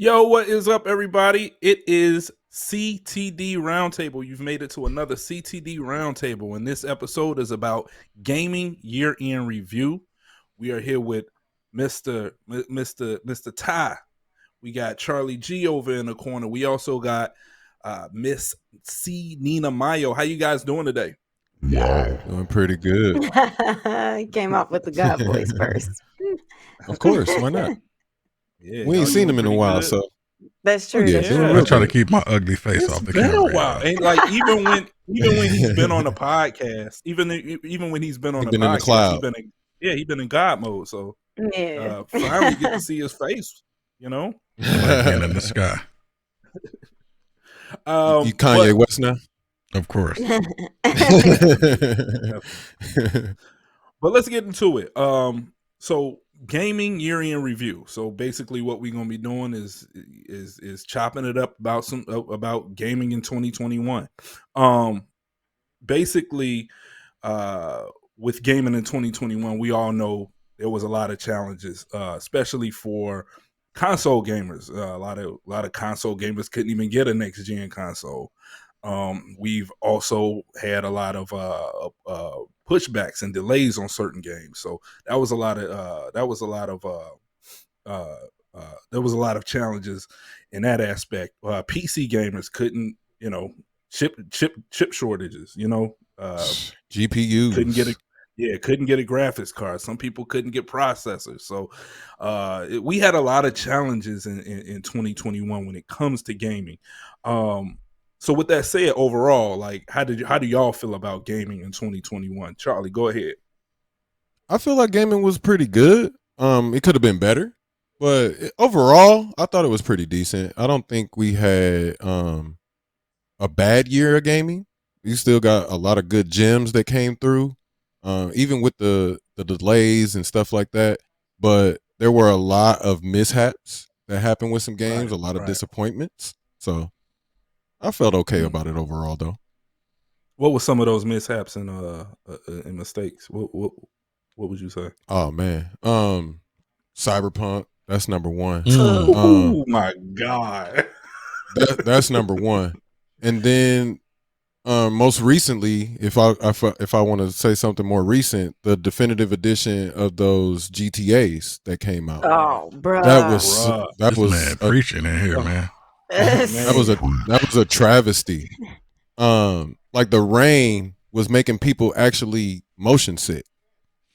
Yo, what is up, everybody? It is CTD Roundtable. You've made it to another CTD Roundtable, and this episode is about gaming year-end review. We are here with Mr. Ty. We got Charlie G over in the corner. We also got Miss C Nina Mayo. How you guys doing today? Wow. Doing pretty good. Came off with the God voice first. Of course, why not? Yeah, We ain't y'all seen doing him in a pretty while, good. so That's true. yeah, That's doing Yeah. real true. I good. to keep my ugly face It's off the been a camera. while. And like even when he's been on the podcast, even when he's been on He the been in the podcast, cloud. he's been in God mode. So Yeah. finally get to see his face, you know. Like being in the sky, You Kanye West now? of course. But let's get into it. So gaming year-end review. So basically, what we're gonna be doing is chopping it up about gaming in 2021. Basically, with gaming in 2021, we all know there was a lot of challenges, especially for console gamers. A lot of console gamers couldn't even get a next gen console. We've also had a lot of pushbacks and delays on certain games, so there was a lot of challenges in that aspect. PC gamers couldn't, chip shortages, GPUs. couldn't get a graphics card. Some people couldn't get processors. So we had a lot of challenges in 2021 when it comes to gaming. So with that said, overall, like how do y'all feel about gaming in 2021? Charlie, go ahead. I feel like gaming was pretty good. It could have been better, but overall, I thought it was pretty decent. I don't think we had a bad year of gaming. You still got a lot of good gems that came through, even with the delays and stuff like that. But there were a lot of mishaps that happened with some games, a lot of disappointments. So I felt okay about it overall, though. What were some of those mishaps and mistakes? What would you say? Oh man, Cyberpunk. That's number one. Oh my god, that's number one. And then most recently, if I want to say something more recent, the definitive edition of those GTAs that came out. Oh, bro. That was Man preaching in here, man. That was a travesty. Like the rain was making people actually motion sick.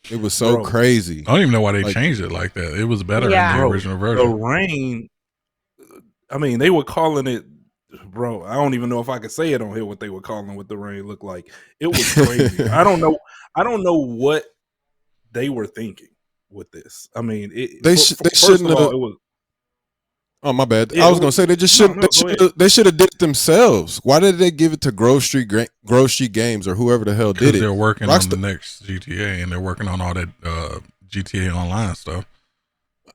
It was so crazy. I don't even know why they changed it like that. It was better in the original version. The rain. I mean, they were calling it, bro. I don't even know if I could say it on here what they were calling what the rain looked like. It was crazy. I don't know what they were thinking with this. I mean, they shouldn't have. Oh my bad. Yeah, I was gonna say they just shouldn't. They should have did it themselves. Why did they give it to Grove Street Games or whoever the hell did it? They're working on the next GTA and they're working on all that GTA Online stuff.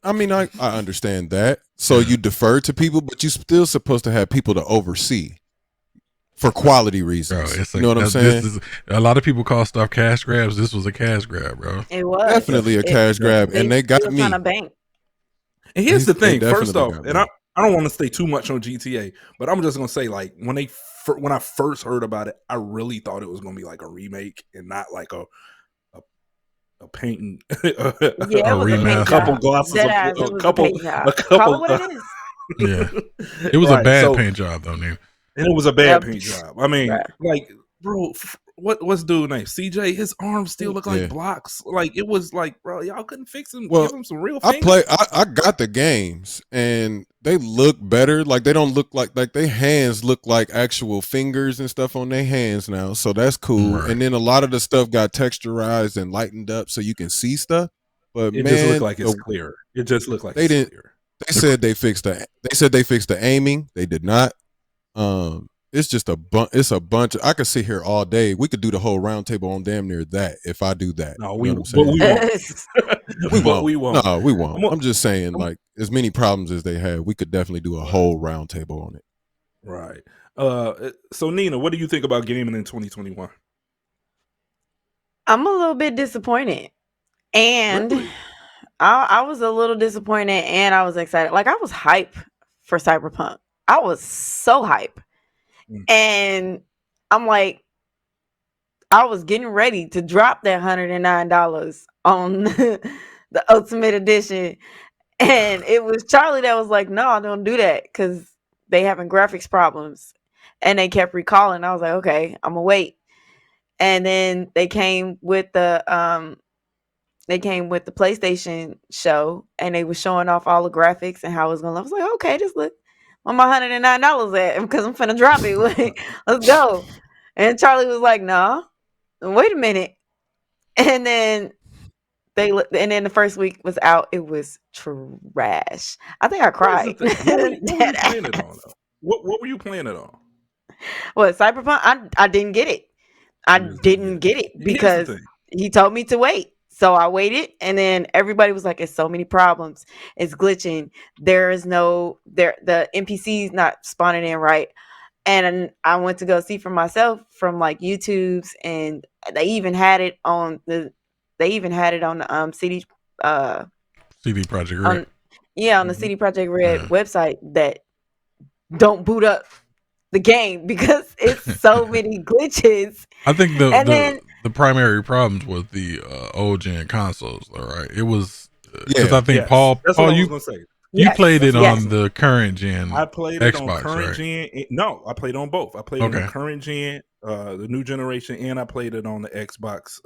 I mean, I understand that. So you defer to people, but you're still supposed to have people to oversee for quality reasons. Bro, you know what I'm saying? A lot of people call stuff cash grabs. This was a cash grab, bro. It was definitely a cash grab, and they got me. And here's the thing. First off, and I don't want to stay too much on GTA, but I'm just gonna say, like, when I first heard about it, I really thought it was gonna be like a remake and not like a painting, a couple glasses, a couple. Call it what it is. Yeah, it was a bad paint job though, man. And it was a bad paint job. I mean, like, bro, what's dude name? CJ, his arms still look like blocks. Like, it was like, bro, y'all couldn't fix him. Give him some real fingers. I got the games and they look better. Like, they don't look like their hands look like actual fingers and stuff on their hands now. So that's cool. Right. And then a lot of the stuff got texturized and lightened up so you can see stuff. But it just looked like it's clearer. It just looked like they didn't. Clear. They said they fixed the aiming. They did not. It's just it's a bunch. I could sit here all day. We could do the whole roundtable on damn near that if I do that. No, we won't. We won't. No, we won't. I'm just saying, like, as many problems as they had, we could definitely do a whole roundtable on it. Right. So Nina, what do you think about gaming in 2021? I'm a little bit disappointed, and I was a little disappointed, and I was excited. Like, I was hyped for Cyberpunk. I was so hype. And I'm like, I was getting ready to drop that $109 on the Ultimate Edition. And it was Charlie that was like, no, don't do that because they having graphics problems. And they kept recalling. I was like, okay, I'm gonna wait. And then they came with the PlayStation show, and they were showing off all the graphics and how it was gonna look. I was like, okay, just look where my $109 at because I'm finna drop it. Let's go. And Charlie was like, no, wait a minute. And then the first week was out. It was trash. I think I cried. What were you playing it on? What were you playing it on? What, Cyberpunk? I didn't get it. I didn't get it because he told me to wait. So I waited, and then everybody was like, "It's so many problems. It's glitching. There is no the NPC's not spawning in right." And I went to go see for myself from like YouTube's, and they even had it on the CD Projekt Red. On the CD Projekt Red website that don't boot up the game because it's so many glitches. I think the primary problems was the old gen consoles, all right. It was because I think Paul, that's what I was gonna say. You played it on the current gen. I played it on current gen. No, I played on both. I played it on current gen, the new generation, and I played it on the Xbox.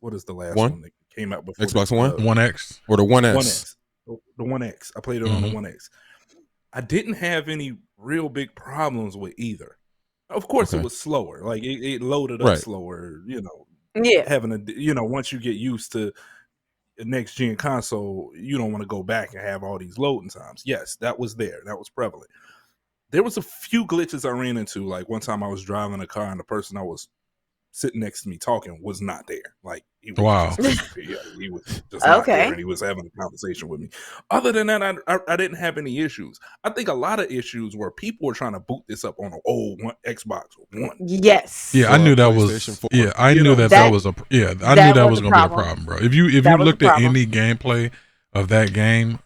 What is the last one that came out before? Xbox One? One X or the One S? The One X. I played it on the One X. I didn't have any real big problems with either. Of course, it was slower. Like it loaded up slower. You know, once you get used to the next gen console, you don't want to go back and have all these loading times. Yes, that was there. That was prevalent. There was a few glitches I ran into. Like one time I was driving a car and the person I was sitting next to me talking was not there. Like he was he was just not there, and he was having a conversation with me. Other than that, I didn't have any issues. I think a lot of issues were people were trying to boot this up on an old Xbox One. Yes. Yeah, I knew that was. Yeah, I knew that was a. Yeah, I knew that was going to be a problem, bro. If you looked at any gameplay of that game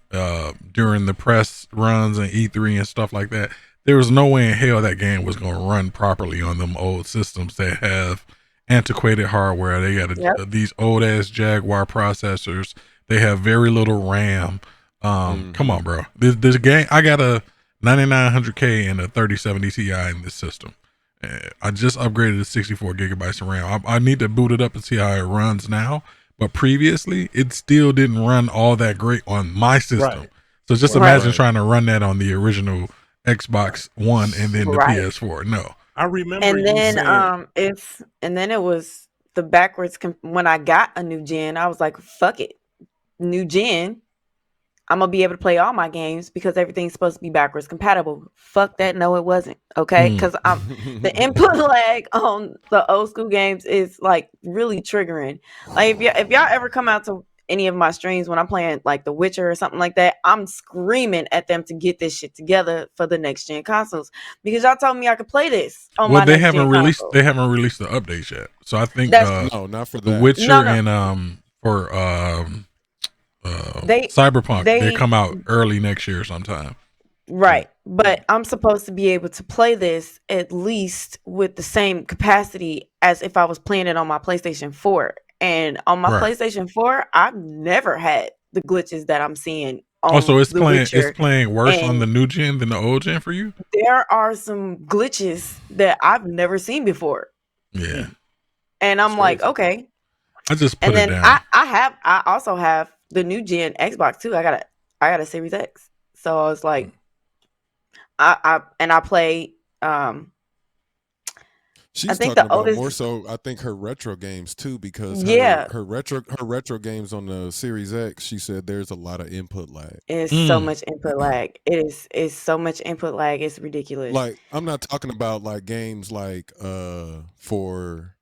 during the press runs and E3 and stuff like that, there was no way in hell that game was going to run properly on them old systems that have antiquated hardware. They got these old ass Jaguar processors. They have very little RAM. Come on, bro. This game, I got a 9900K and a 3070 Ti in this system. I just upgraded to 64 gigabytes of RAM. I need to boot it up and see how it runs now. But previously, it still didn't run all that great on my system. Right. So just imagine trying to run that on the original Xbox One and then the PS4. No. I remember. And then it was the backwards. When I got a new gen, I was like, "Fuck it, new gen. I'm gonna be able to play all my games because everything's supposed to be backwards compatible." Fuck that. No, it wasn't. Okay, because the input lag on the old school games is like really triggering. Like if y'all ever come out to any of my streams when I'm playing like The Witcher or something like that, I'm screaming at them to get this shit together for the next gen consoles because y'all told me I could play this on my they haven't released console. They haven't released the updates yet. So I think no, not for The Witcher and for Cyberpunk they come out early next year sometime. Right. But I'm supposed to be able to play this at least with the same capacity as if I was playing it on my PlayStation 4. And on my PlayStation 4, I've never had the glitches that I'm seeing on so it's playing worse on the new gen than the old gen for you? There are some glitches that I've never seen before. Yeah. And I'm like, okay. I just put it down. I also have the new gen Xbox too. I got a Series X. So I was like I play She's talking about more so. I think her retro games too, because her retro games on the Series X. She said there's a lot of input lag. It's so much input lag. It's so much input lag. It's ridiculous. Like I'm not talking about like games like for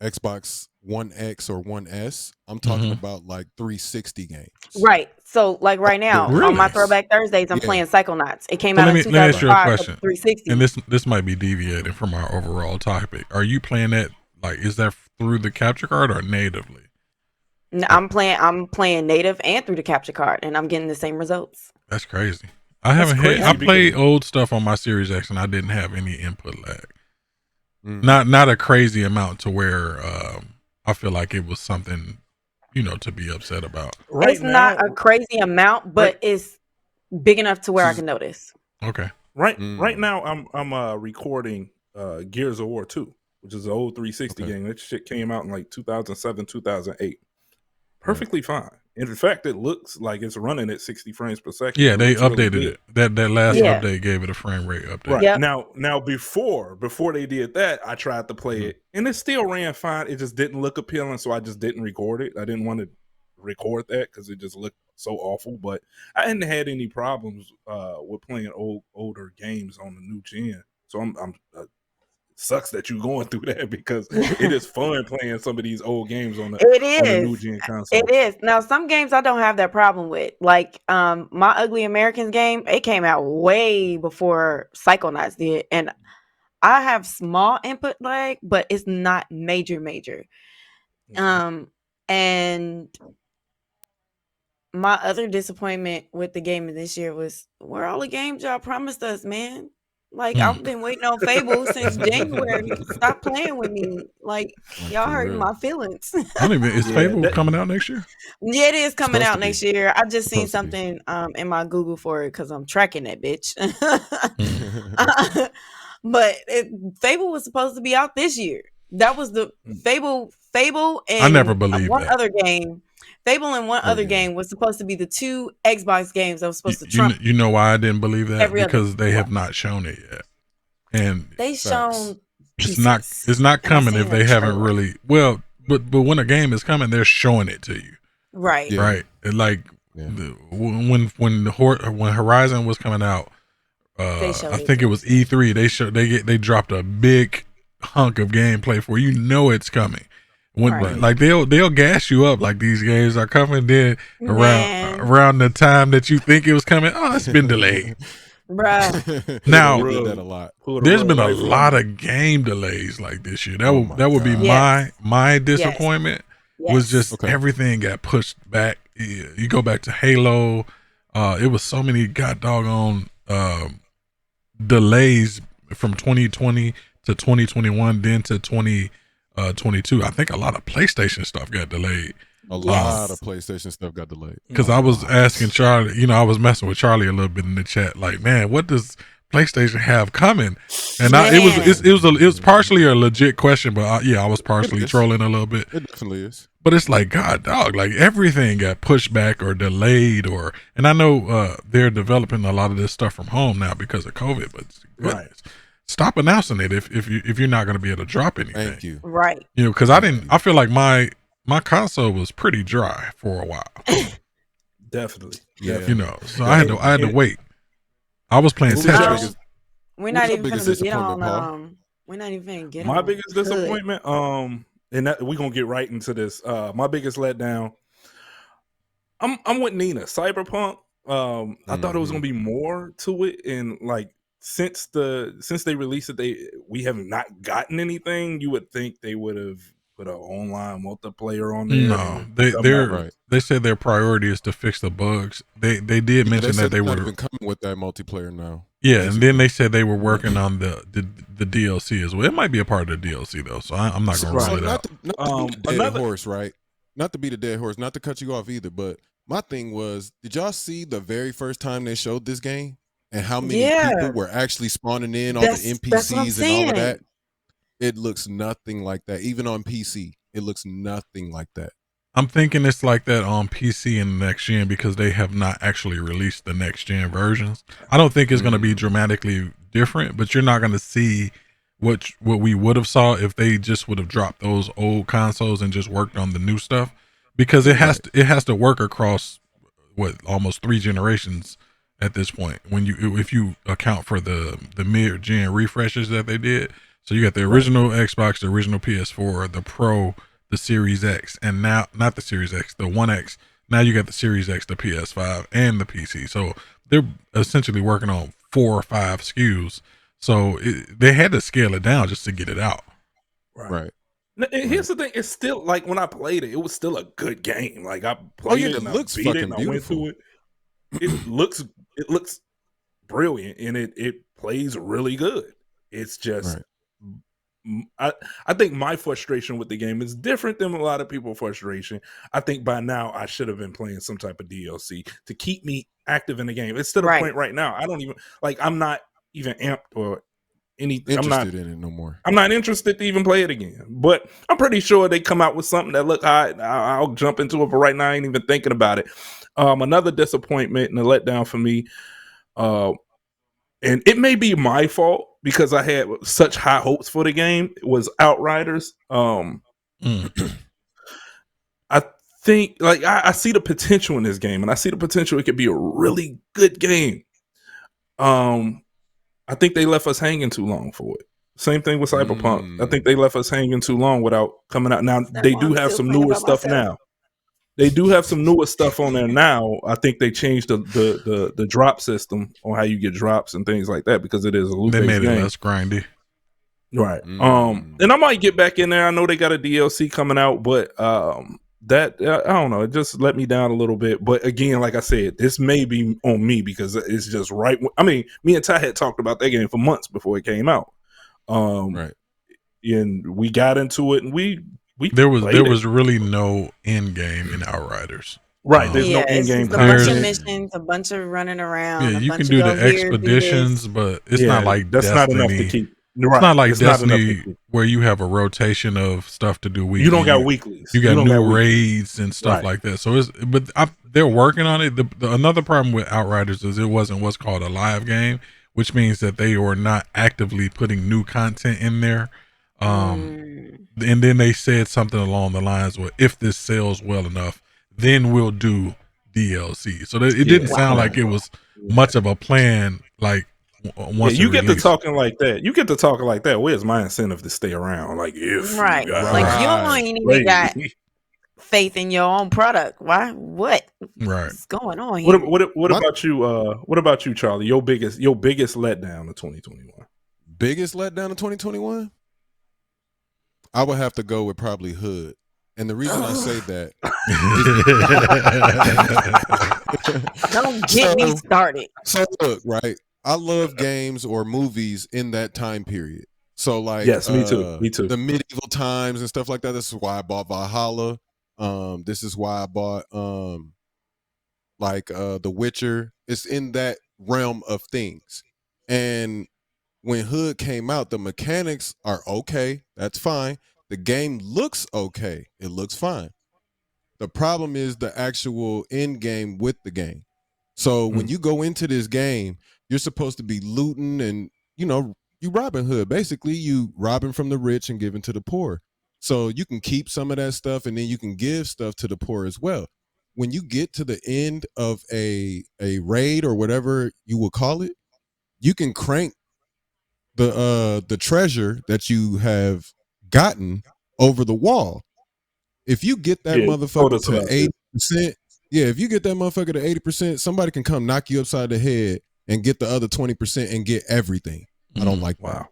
Xbox One X or One S. I'm talking about like 360 games. Right. So like right now on my Throwback Thursdays, I'm playing Psychonauts. It came out in 2005. Let me ask you a question. 360. And this might be deviating from our overall topic. Are you playing that like is that through the capture card or natively? No, I'm playing native and through the capture card, and I'm getting the same results. That's crazy. I haven't had. I played old stuff on my Series X, and I didn't have any input lag. Not a crazy amount to where I feel like it was something, to be upset about. It's not a crazy amount, but it's big enough to where I can notice. Okay. Right now, I'm recording Gears of War 2, which is an old 360 game. That shit came out in like 2007, 2008. Perfectly fine. In fact, it looks like it's running at 60 frames per second. Yeah, they updated it. That last update gave it a frame rate update. Right. Yep. Now before they did that, I tried to play it, and it still ran fine. It just didn't look appealing, so I just didn't record it. I didn't want to record that because it just looked so awful. But I hadn't had any problems with playing older games on the new gen. So I'm sucks that you're going through that because it is fun playing some of these old games on the new gen console. It is. Now some games I don't have that problem with. Like My Ugly Americans game, it came out way before Psychonauts did, and I have small input lag, but it's not major. And my other disappointment with the game of this year was, where all the games y'all promised us, man. Like, I've been waiting on Fable since January. Stop playing with me. Like, y'all hurting my feelings. Is Fable coming out next year? Yeah, it is coming out next year. I just seen something in my Google for it because I'm tracking that bitch. But Fable was supposed to be out this year. That was the Fable and I never believed one that. other game. Fable and one other game was supposed to be the two Xbox games that was supposed to trump. You know why I didn't believe that? Because they have not shown it yet, and they shown pieces. It's not coming if they haven't really. Well, but when a game is coming, they're showing it to you, right? Yeah. Right. Like when Horizon was coming out, I think it was E3. They dropped a big hunk of gameplay for you. It's coming. Like they'll gas you up like these games are coming. Then around the time that you think it was coming, it's been delayed. Bruh. Now did that a lot. There's been a lot of game delays like this year. That would be my disappointment. Was just everything got pushed back. You go back to Halo. It was so many doggone delays from 2020 to 2021, then to 2022. I think a lot of PlayStation stuff got delayed. A lot of PlayStation stuff got delayed. Because I was asking Charlie, I was messing with Charlie a little bit in the chat, like, man, what does PlayStation have coming? And it was partially a legit question, but I was partially trolling a little bit. It definitely is. But it's like, God, dog, like everything got pushed back or delayed, and I know they're developing a lot of this stuff from home now because of COVID. But goodness, stop announcing it if you're not going to be able to drop anything. Thank you. Right. Because I feel like my console was pretty dry for a while. Definitely. Yeah. So I had to wait. I was playing Tetris. We're not even going to get on. We're not even getting my biggest disappointment. And that, we're gonna get right into this. My biggest letdown. I'm with Nina. Cyberpunk. I thought it was gonna be more to it, and like since they released it, we have not gotten anything. You would think they would have put an online multiplayer on there. No, they said their priority is to fix the bugs. They did mention that they were even coming with that multiplayer now. Yeah, and then they said they were working on the DLC as well. It might be a part of the DLC though, so I'm not going to rule it out. Not to beat the dead horse, right? Not to beat a dead horse, not to cut you off either, but my thing was, did y'all see the very first time they showed this game and how many people were actually spawning in, all the NPCs and all of that? It looks nothing like that. Even on PC, it looks nothing like that. I'm thinking it's like that on PC and the next gen because they have not actually released the next gen versions. I don't think it's going to be dramatically different, but you're not going to see what we would have saw if they just would have dropped those old consoles and just worked on the new stuff, because it has to work across almost 3 generations at this point. If you account for the mid gen refreshes that they did, so you got the original Xbox, the original PS4, the Pro, the Series X, and now not the Series X, the One X. Now you got the Series X, the PS5, and the PC. So they're essentially working on 4 or 5 SKUs. So they had to scale it down just to get it out. Right. Now, here's the thing: it's still like when I played it, it was still a good game. Like I played it, and looks I beat fucking it, and I went through it. It looks brilliant, and it plays really good. It's just right. I think my frustration with the game is different than a lot of people's frustration. I think by now I should have been playing some type of DLC to keep me active in the game. It's to the point right now I don't even I'm not even amped or anything. Interested in it no more. I'm not interested to even play it again. But I'm pretty sure they come out with something that look hot. I'll jump into it. But right now I ain't even thinking about it. Another disappointment and a letdown for me. And it may be my fault because I had such high hopes for the game. It was Outriders. I think I see the potential in this game, and I see the potential it could be a really good game. I think they left us hanging too long for it. Same thing with Cyberpunk. I think they left us hanging too long without coming out. Now they do have some newer stuff now. They do have some newer stuff on there now. I think they changed the drop system on how you get drops and things like that because it is a loot-based game. They made it less grindy. Right. And I might get back in there. I know they got a DLC coming out, but that I don't know. It just let me down a little bit. But again, like I said, this may be on me because it's just right. I mean, me and Ty had talked about that game for months before it came out. Right. And we got into it, and we there was really no end game in Outriders. Right. There's no end game. A bunch of missions, a bunch of running around. Yeah, you can do the expeditions, but it's not like that's Destiny. not enough to keep. Right. It's not like Destiny where you have a rotation of stuff to do weekly. You don't got weeklies. You got new raids and stuff like that. So they're working on it. Another problem with Outriders is it wasn't what's called a live game, which means that they are not actively putting new content in there. And then they said something along the lines where if this sells well enough, then we'll do DLC. So it didn't sound like it was much of a plan. Like once you get to talking like that. You get to talking like that. Where's my incentive to stay around? Like if like you ain't even got faith in your own product. Why? What's going on here? What about you? What about you, Charlie? Your biggest letdown of 2021. Biggest letdown of 2021. I would have to go with probably Hood. And the reason I say that don't get me started. So look, right? I love games or movies in that time period. So like yes, me too. The medieval times and stuff like that. This is why I bought Valhalla. This is why I bought The Witcher. It's in that realm of things. And when Hood came out, the mechanics are okay. That's fine. The game looks okay. It looks fine. The problem is the actual end game with the game. So when you go into this game, you're supposed to be looting and, you Robin Hood. Basically, you robbing from the rich and giving to the poor. So you can keep some of that stuff and then you can give stuff to the poor as well. When you get to the end of a raid or whatever you will call it, you can crank the treasure that you have gotten over the wall. If you get that motherfucker to 80%, if you get that motherfucker to 80%, somebody can come knock you upside the head and get the other 20% and get everything. I don't like that.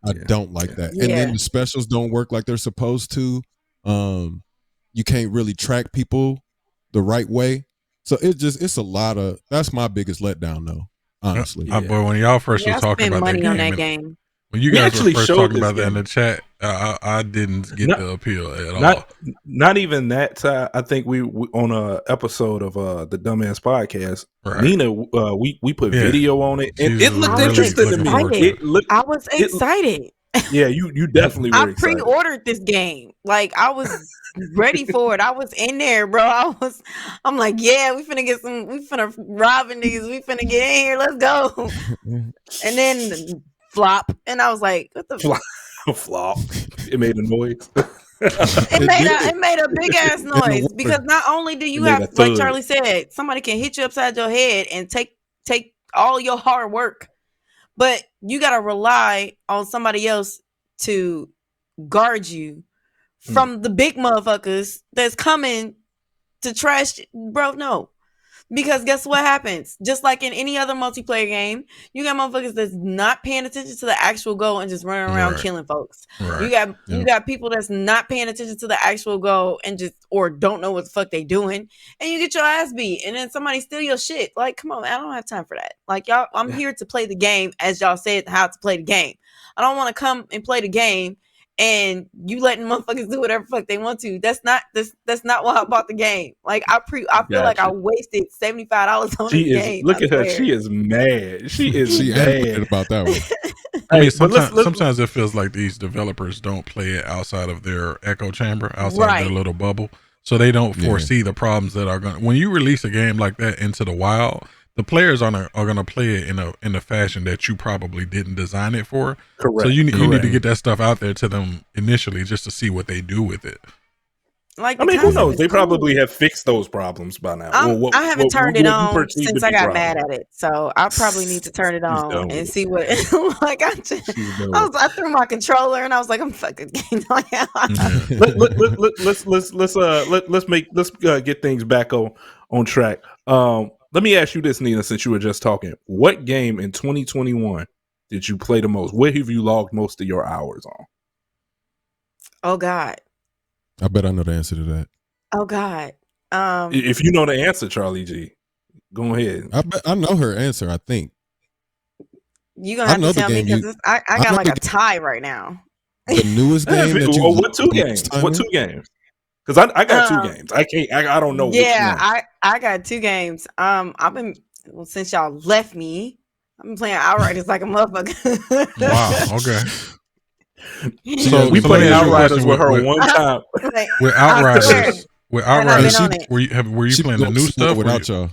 I don't like that. And then the specials don't work like they're supposed to. You can't really track people the right way. So it's a lot of, that's my biggest letdown though, honestly. But when y'all first were talking about money on that game. When you guys were first talking about that in the chat, I didn't get the appeal at all. Not even that. I think we on a episode of the Dummast podcast, Nina, we put video on it, and it looked interesting to me. I was excited. Yeah, you definitely were excited. I pre-ordered this game. Like I was ready for it. I was in there, bro. I'm like, yeah, we finna rob niggas. We finna get in here. Let's go. And then flop, and I was like, what the flop? It made a noise. it made a big ass noise because not only do you have, like Charlie said, somebody can hit you upside your head and take all your hard work, but you gotta rely on somebody else to guard you from the big motherfuckers that's coming to trash, bro. No. Because guess what happens? Just like in any other multiplayer game, you got motherfuckers that's not paying attention to the actual goal and just running around killing folks. You got people that's not paying attention to the actual goal and just or don't know what the fuck they doing, and you get your ass beat, and then somebody steal your shit. Like, come on, man, I don't have time for that. Like, y'all, I'm here to play the game as y'all said how to play the game. I don't want to come and play the game and you letting motherfuckers do whatever fuck they want to. That's not why I bought the game. Like I feel like I wasted $75 on this game. Look at her. She is mad. She mad about that one. I mean, sometimes it feels like these developers don't play it outside of their echo chamber, outside of their little bubble. So they don't foresee the problems that are going to, when you release a game like that into the wild, the players are going to play it in a fashion that you probably didn't design it for. Correct. So you need to get that stuff out there to them initially just to see what they do with it. Like, I mean, who knows? They probably have fixed those problems by now. I haven't turned it on since I got mad at it, so I probably need to turn it on and see what. Like I threw my controller and I was like, I'm fucking. Let's get things back on track. Let me ask you this, Nina, since you were just talking. What game in 2021 did you play the most? Where have you logged most of your hours on? Oh God. I bet I know the answer to that. Oh God. If you know the answer, Charlie G, go ahead. I know her answer, I think. You're gonna have to tell me because I got like a tie right now. The newest game that you what two games? What two games? Because I got two games. I don't know. Yeah, which one. I got two games. I've been since y'all left me. I've been playing Outriders like a motherfucker. Wow. Okay. So we played Outriders with her one time. With Outriders, were you playing the new stuff without y'all?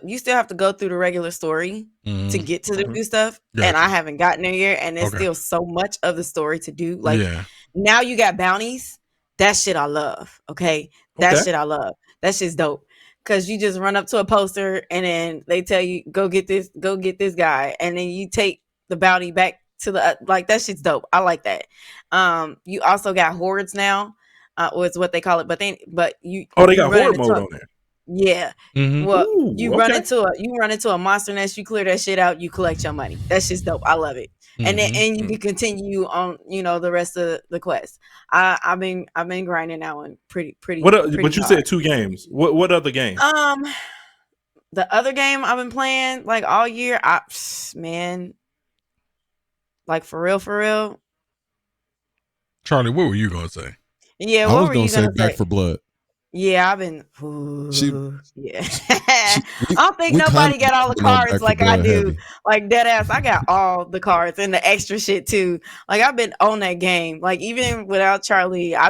You still have to go through the regular story to get to the new stuff. Gotcha. And I haven't gotten there yet. And there's still so much of the story to do. Like now you got bounties. That shit I love. Okay. Shit I love. That shit's dope. Cause you just run up to a poster and then they tell you, go get this guy. And then you take the bounty back to the, like that shit's dope. I like that. You also got hordes now, is what they call it. But they got horde mode on there. Yeah. Mm-hmm. Well, you run into a monster nest, you clear that shit out, you collect your money. That's just dope. I love it. Mm-hmm. And you can continue on, the rest of the quest. I've been grinding that one pretty. But you said two games. What other game? The other game I've been playing like all year. Like for real. Charlie, what were you gonna say? Yeah, I was gonna say Back 4 Blood. Yeah, I've been. I don't think nobody got all the cards like I do. Heavy. Like dead ass, I got all the cards and the extra shit too. Like I've been on that game. Like even without Charlie, I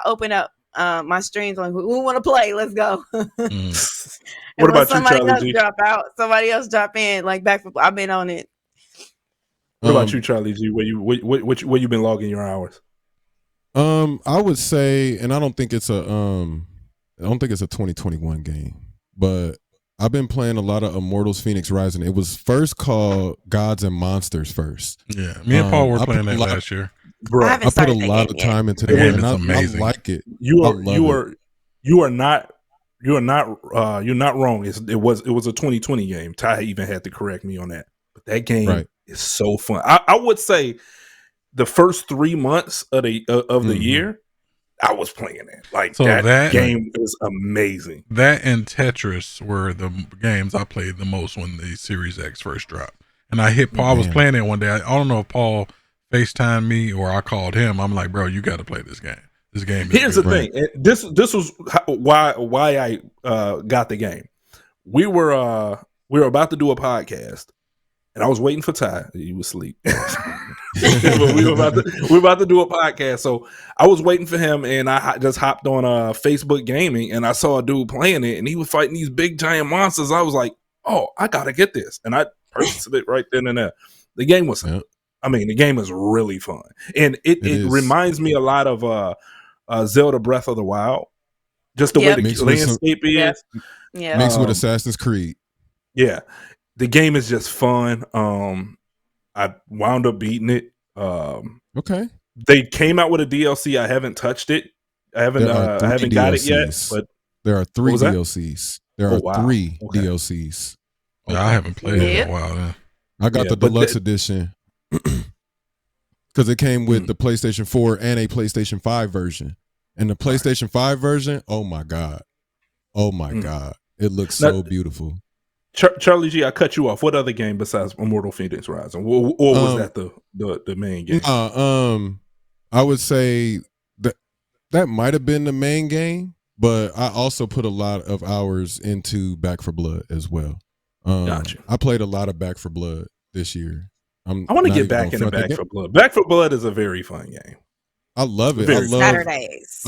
open up my streams like who want to play? Let's go. What about you, Charlie G? Somebody else drop in. Like Back 4 Blood. I've been on it. What about you, Charlie G? Where you been logging your hours? I would say, and I don't think it's a 2021 game, but I've been playing a lot of Immortals Phoenix Rising. It was first called Gods and Monsters first. Yeah, me and Paul were playing that last year. Bro, I put a lot of time into the game, and I like it. You are not wrong. It was a 2020 game. Ty even had to correct me on that. But that game is so fun. I would say the first 3 months of the year, I was playing it. Like that game is amazing. That and Tetris were the games I played the most when the Series X first dropped. And I hit Paul. I was playing it one day. I don't know if Paul FaceTimed me or I called him. I'm like, bro, you got to play this game. This game. Here's the thing. This was why I got the game. We were about to do a podcast. And I was waiting for Ty. He was asleep. we were about to do a podcast. So I was waiting for him, and I just hopped on Facebook Gaming, and I saw a dude playing it, and he was fighting these big giant monsters. I was like, oh, I got to get this. And I purchased it right then and there. The game was, the game is really fun. And it reminds me a lot of Zelda Breath of the Wild. Just the way the landscape is. Yeah. Mixed with Assassin's Creed. Yeah. The game is just fun. I wound up beating it. Okay. They came out with a DLC. I haven't touched it. I haven't got it yet. But There are 3 DLCs. There are 3 DLCs. Yeah, I haven't played it in a while. Then I got the deluxe edition because it came with the PlayStation 4 and a PlayStation 5 version. And the PlayStation 5 version, oh my god, it looks so beautiful. Charlie G, I cut you off. What other game besides Immortal Phoenix Rising, or was that the main game? I would say that might have been the main game, but I also put a lot of hours into Back 4 Blood as well. Gotcha. I played a lot of Back 4 Blood this year. I want to get back into Back 4 Blood. Back 4 Blood is a very fun game. I love it. I love Saturdays.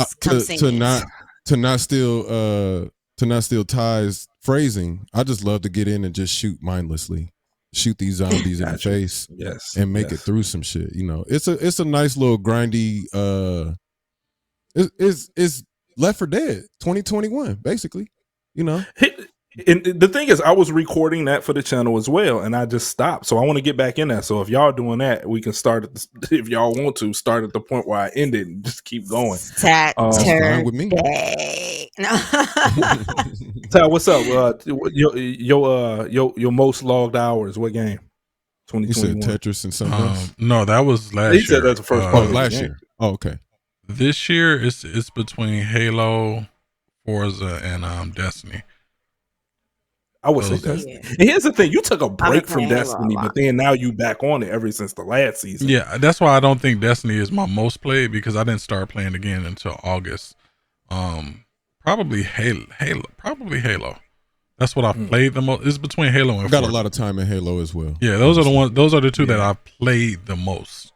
To not steal Ty's phrasing. I just love to get in and just shoot mindlessly, shoot these zombies in the face, and make it through some shit. You know, it's a nice little grindy. It's Left 4 Dead 2021, basically. You know. And the thing is, I was recording that for the channel as well, and I just stopped. So I want to get back in that. So if y'all doing that, we can start if y'all want to start at the point where I ended and just keep going. Saturday. With me. Ty, what's up? Your most logged hours? What game? 2021. You said Tetris and something else? No, that was last year. He said that's the first part. Last year. Oh, okay. This year it's between Halo, Forza, and Destiny. I would say Destiny. And here's the thing: you took a break from Destiny, but then now you back on it ever since the last season. Yeah, that's why I don't think Destiny is my most played, because I didn't start playing again until August. Probably Halo. That's what I've played the most. It's between Halo and Forza. Got a lot of time in Halo as well. Yeah, those are the ones. Those are the two that I've played the most.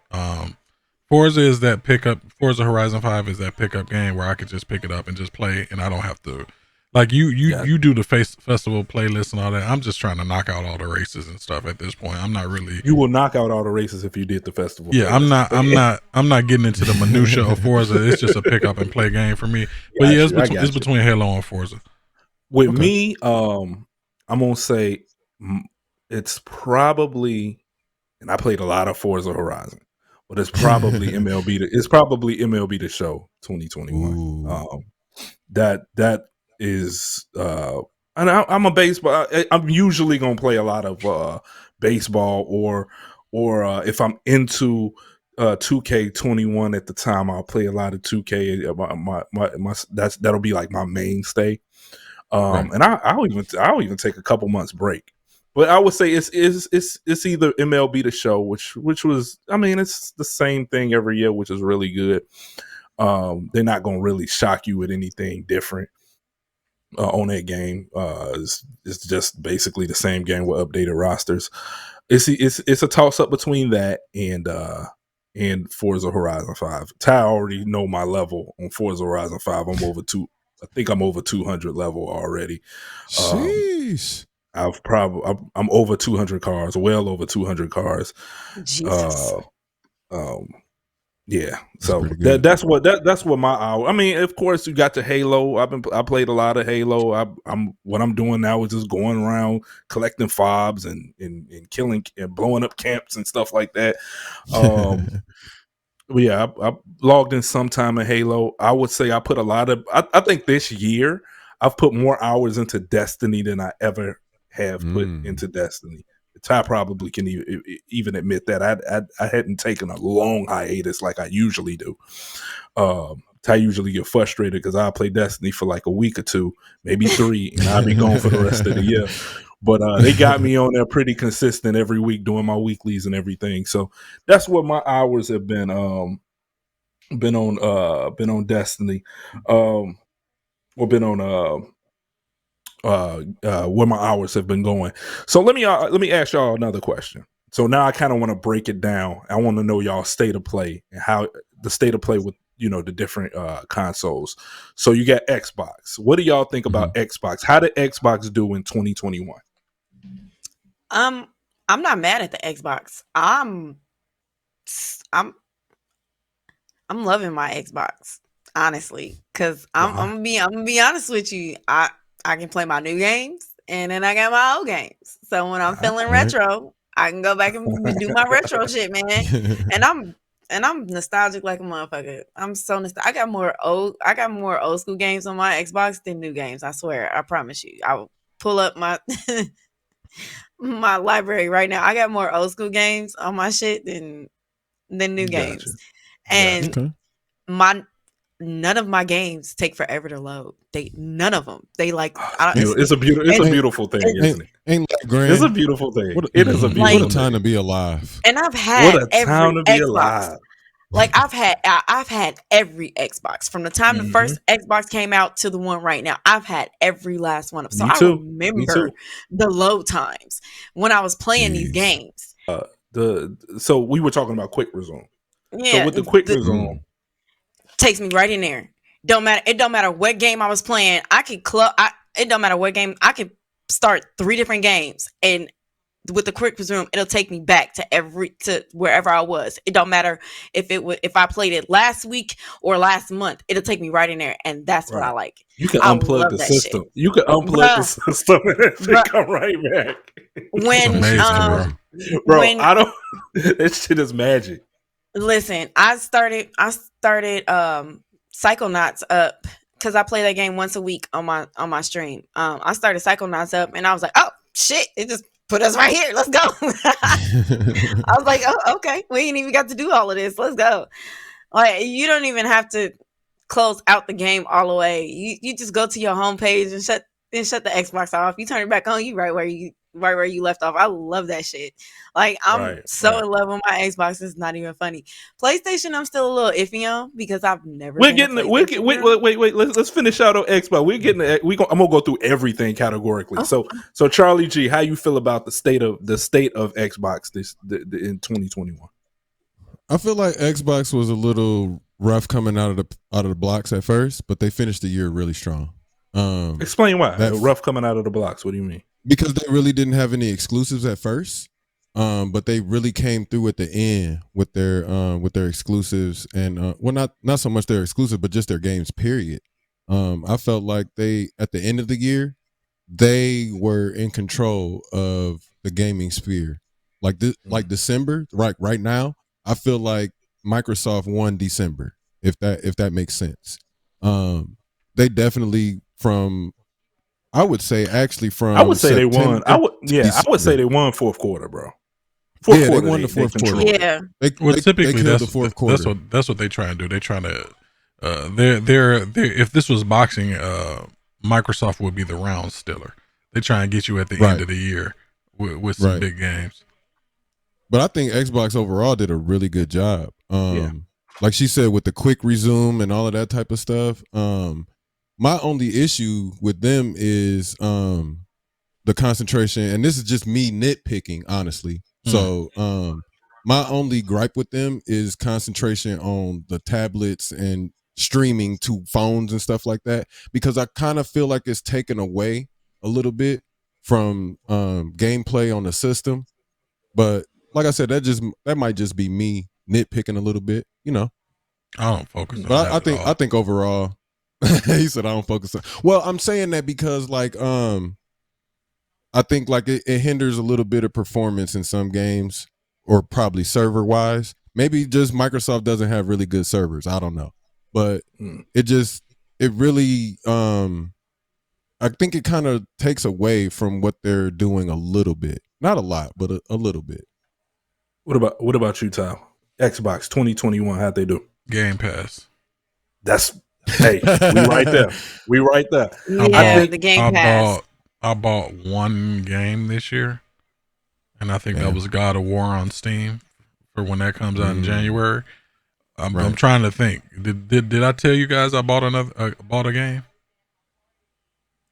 Forza is that pickup. Forza Horizon 5 is that pickup game where I could just pick it up and just play, and I don't have to. Like you do the festival playlist and all that. I'm just trying to knock out all the races and stuff at this point. I'm not really. You will knock out all the races if you did the festival. Yeah, playlist. I'm not getting into the minutia of Forza. It's just a pick up and play game for me. But yeah, it's between Halo and Forza. With me, I'm gonna say it's probably, and I played a lot of Forza Horizon, but it's probably MLB. It's probably MLB The Show 2021. That is and I'm a baseball. I'm usually gonna play a lot of baseball, or if I'm into 2K21 at the time, I'll play a lot of 2K. That'll be like my mainstay. And I'll even take a couple months break. But I would say it's either MLB The Show, which was, I mean, it's the same thing every year, which is really good. They're not gonna really shock you with anything different. On that game, it's just basically the same game with updated rosters. It's a toss up between that and Forza Horizon 5. Ty already know my level on Forza Horizon 5. I think I'm over 200 level already. Sheesh. I'm over 200 cars, well over 200 cars. Jesus. Yeah, so that's what my hour. I mean, of course, you got the Halo. I played a lot of Halo. What I'm doing now is just going around collecting fobs and killing and blowing up camps and stuff like that. But yeah, I logged in sometime in Halo. I would say I put a lot of. I think this year I've put more hours into Destiny than I ever have put into Destiny. Ty probably can even admit that I hadn't taken a long hiatus like I usually do. Ty usually get frustrated because I play Destiny for like a week or two, maybe 3, and I'll be gone for the rest of the year. But they got me on there pretty consistent every week doing my weeklies and everything. So that's what my hours have been on Destiny, or been on where my hours have been going. So let me ask y'all another question. So now I kind of want to break it down. I want to know y'all state of play and how the state of play with the different consoles. So you got Xbox. What do y'all think about Xbox? How did Xbox do in 2021? I'm not mad at the Xbox. I'm loving my Xbox, honestly, because I'm gonna be honest with you. I can play my new games, and then I got my old games. So when I'm feeling retro, I can go back and do my retro shit, man. And and I'm nostalgic like a motherfucker. I'm so nostalgic. I got more old school games on my Xbox than new games. I swear. I promise you. I will pull up my my library right now. I got more old school games on my shit than new games. And my none of my games take forever to load. None of them. They like it's a beautiful thing, isn't it? Ain't like grand. It's a beautiful thing. It is a beautiful time to be alive. And I've had what a time to be Xbox. alive. Like I've had every Xbox from the time the first Xbox came out to the one right now. I've had every last one of them. So I remember the load times when I was playing these games. So we were talking about quick resume. Yeah, so with the quick resume, takes me right in there. It don't matter what game I was playing. It don't matter what game. I could start 3 different games, and with the quick resume, it'll take me back to wherever I was. It don't matter if I played it last week or last month. It'll take me right in there, and that's what I like. You can unplug the system. Shit. You can unplug the system and come right back. When amazing, bro, I don't. This shit is magic. Listen, I started Psychonauts up because I play that game once a week on my stream. I started Psychonauts up, and I was like, oh shit, it just put us right here. Let's go. I was like, oh, okay, we ain't even got to do all of this. Let's go. Like, you don't even have to close out the game all the way. You just go to your homepage and shut the Xbox off. You turn it back on, you right where you left off. I love that shit. Like, I'm in love with my Xbox. It's not even funny. PlayStation, I'm still a little iffy on because I've never. Wait. Let's finish out on Xbox. I'm gonna go through everything categorically. Oh. So Charlie G, how you feel about the state of Xbox in 2021? I feel like Xbox was a little rough coming out of the blocks at first, but they finished the year really strong. Explain why. Rough coming out of the blocks. What do you mean? Because they really didn't have any exclusives at first, but they really came through at the end with their exclusives and not so much their exclusives, but just their games. Period. I felt like at the end of the year, they were in control of the gaming sphere. Like December, right now, I feel like Microsoft won December. If that makes sense, they definitely I would say they won. I would say they won fourth quarter, bro. They won the fourth quarter. Yeah. Typically that's the fourth quarter. That's what they try and do. They trying to they're if this was boxing, Microsoft would be the round stiller. They try and get you at the end of the year with some big games. But I think Xbox overall did a really good job. Like she said, with the quick resume and all of that type of stuff. My only issue with them is the concentration, and this is just me nitpicking, honestly. So my only gripe with them is concentration on the tablets and streaming to phones and stuff like that, because I kind of feel like it's taken away a little bit from gameplay on the system. But like I said, that might just be me nitpicking a little bit, you know. I don't focus on that. But I think overall. He said I don't focus on. Well, I'm saying that because like I think like it hinders a little bit of performance in some games, or probably server wise. Maybe just Microsoft doesn't have really good servers. I don't know, but it really I think it kind of takes away from what they're doing a little bit, not a lot, but a little bit. What about you, Tyler? Xbox 2021, how'd they do? Game Pass. Hey, we right there. Yeah, the Game Pass. I bought one game this year, and I think that was God of War on Steam for when that comes out in January. I'm trying to think. Did I tell you guys I bought a game?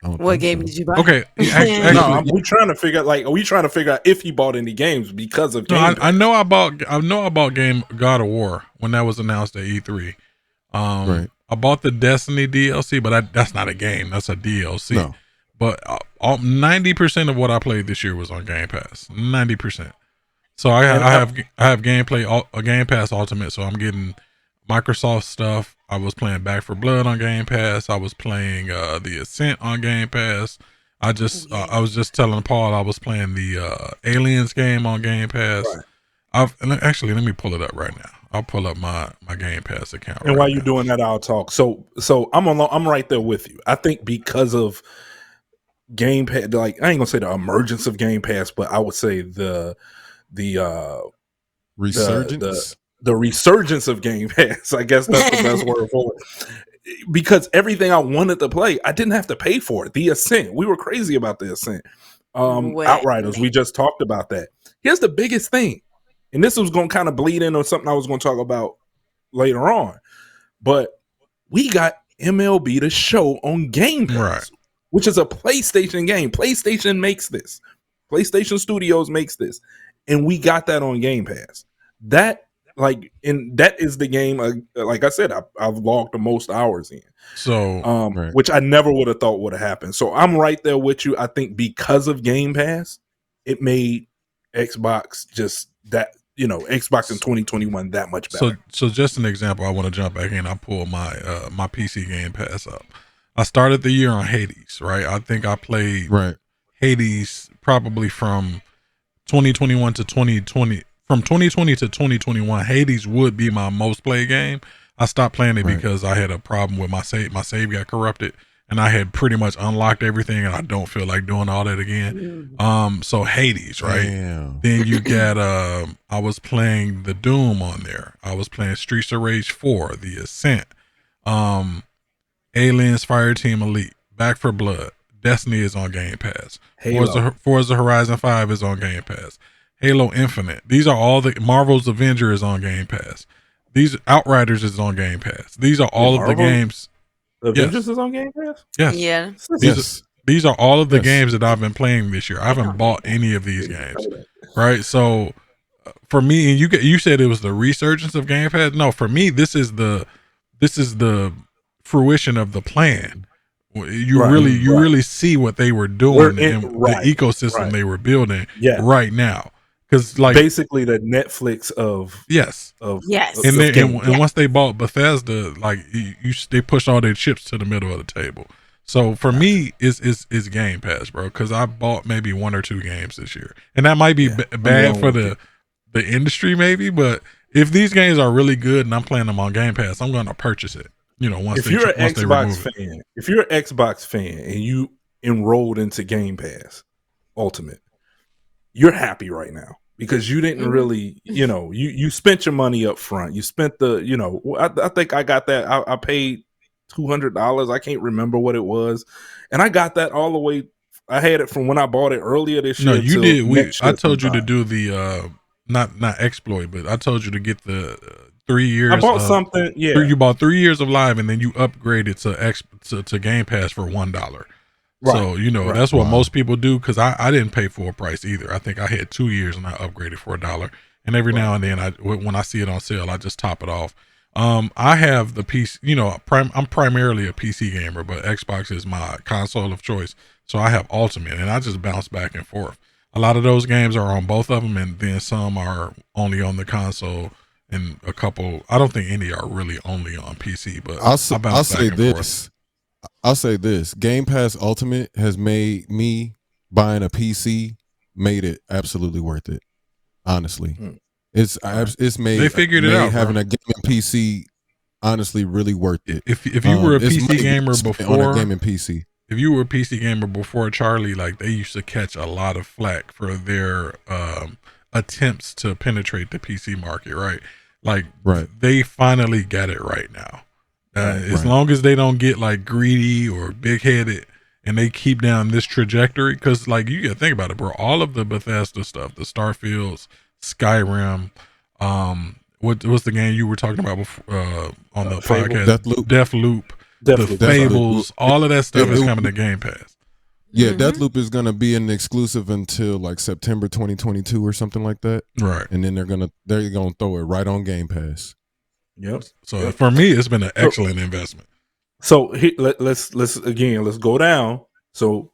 What game did you buy? Okay, actually, we're trying to figure out. Are we trying to figure out if he bought any games because of Game Pass? I know I bought God of War when that was announced at E3. I bought the Destiny DLC, but that's not a game. That's a DLC. No. But 90% of what I played this year was on Game Pass. 90%. So I have Game Pass Ultimate. So I'm getting Microsoft stuff. I was playing Back 4 Blood on Game Pass. I was playing The Ascent on Game Pass. I was just telling Paul I was playing the Aliens game on Game Pass. Right. Actually, let me pull it up right now. I'll pull up my Game Pass account. And while you're doing that, I'll talk. So I'm right there with you. I think because of Game Pass, like I ain't gonna say the emergence of Game Pass, but I would say the resurgence. The resurgence of Game Pass. I guess that's the best word for it. Because everything I wanted to play, I didn't have to pay for it. The Ascent, we were crazy about the Ascent. Outriders, we just talked about that. Here's the biggest thing, and this was going to kind of bleed into something I was going to talk about later on. But we got MLB The Show on Game Pass, which is a PlayStation game. PlayStation makes this. PlayStation Studios makes this, and we got that on Game Pass. That is the game. Like I said, I've logged the most hours in. So, which I never would have thought would have happened. So I'm right there with you. I think because of Game Pass, it made Xbox just that, Xbox in 2021 that much better. So just an example, I want to jump back in. I pulled my my PC Game Pass up. I started the year on Hades, right? I think I played Hades probably from 2021 to 2020. From 2020 to 2021, Hades would be my most played game. I stopped playing it because I had a problem with my save. My save got corrupted, and I had pretty much unlocked everything, and I don't feel like doing all that again. So Hades, right? Damn. Then you got I was playing the Doom on there. I was playing Streets of Rage 4, The Ascent, Aliens Fireteam Elite, Back 4 Blood. Destiny is on Game Pass. Forza Horizon 5 is on Game Pass. Halo Infinite. These are all the Marvel's Avenger is on Game Pass. These Outriders is on Game Pass. These are all of the games. Avengers is on Game Pass? Yes. Yeah. These are all of the games that I've been playing this year. I haven't bought any of these games. Right? So for me, and you said it was the resurgence of Game Pass. No, for me, this is the fruition of the plan. You really see what they were doing and the ecosystem they were building right now. Because basically the Netflix of and once they bought Bethesda, they pushed all their chips to the middle of the table. So for me, it's Game Pass, bro. Because I bought maybe 1 or 2 games this year, and that might be bad for the industry, maybe. But if these games are really good and I'm playing them on Game Pass, I'm going to purchase it. If you're an Xbox fan and you enrolled into Game Pass Ultimate, you're happy right now because you didn't really, you spent your money up front. You spent I think I got that. I paid $200. I can't remember what it was. And I got that all the way. I had it from when I bought it earlier this year. No, you did. I told you to do the, not exploit, but I told you to get the 3 years. I bought something. Yeah. You bought 3 years of Live and then you upgraded to Game Pass for $1. Right. So, that's what most people do because I didn't pay full price either. I think I had 2 years and I upgraded for $1. And every now and then, when I see it on sale, I just top it off. I have the PC, I'm primarily a PC gamer, but Xbox is my console of choice. So I have Ultimate and I just bounce back and forth. A lot of those games are on both of them and then some are only on the console and a couple, I don't think any are really only on PC, but I'll say this. Game Pass Ultimate has made me buying a PC made it absolutely worth it. Honestly, it's made. They figured it out. Having a gaming PC, honestly, really worth it. If you were a PC gamer before on a gaming PC, if you were a PC gamer before Charlie, they used to catch a lot of flack for their attempts to penetrate the PC market, right? They finally got it right now. As long as they don't get greedy or big headed and they keep down this trajectory, because you gotta think about it, bro. All of the Bethesda stuff, the Starfields, Skyrim, what's the game you were talking about before, on the podcast? Deathloop, the Fables, all of that stuff is coming to Game Pass. Yeah, Deathloop is gonna be an exclusive until September 2022 or something like that. Right, and then they're gonna throw it right on Game Pass. Yep. So for me, it's been an excellent investment. So let's go down. So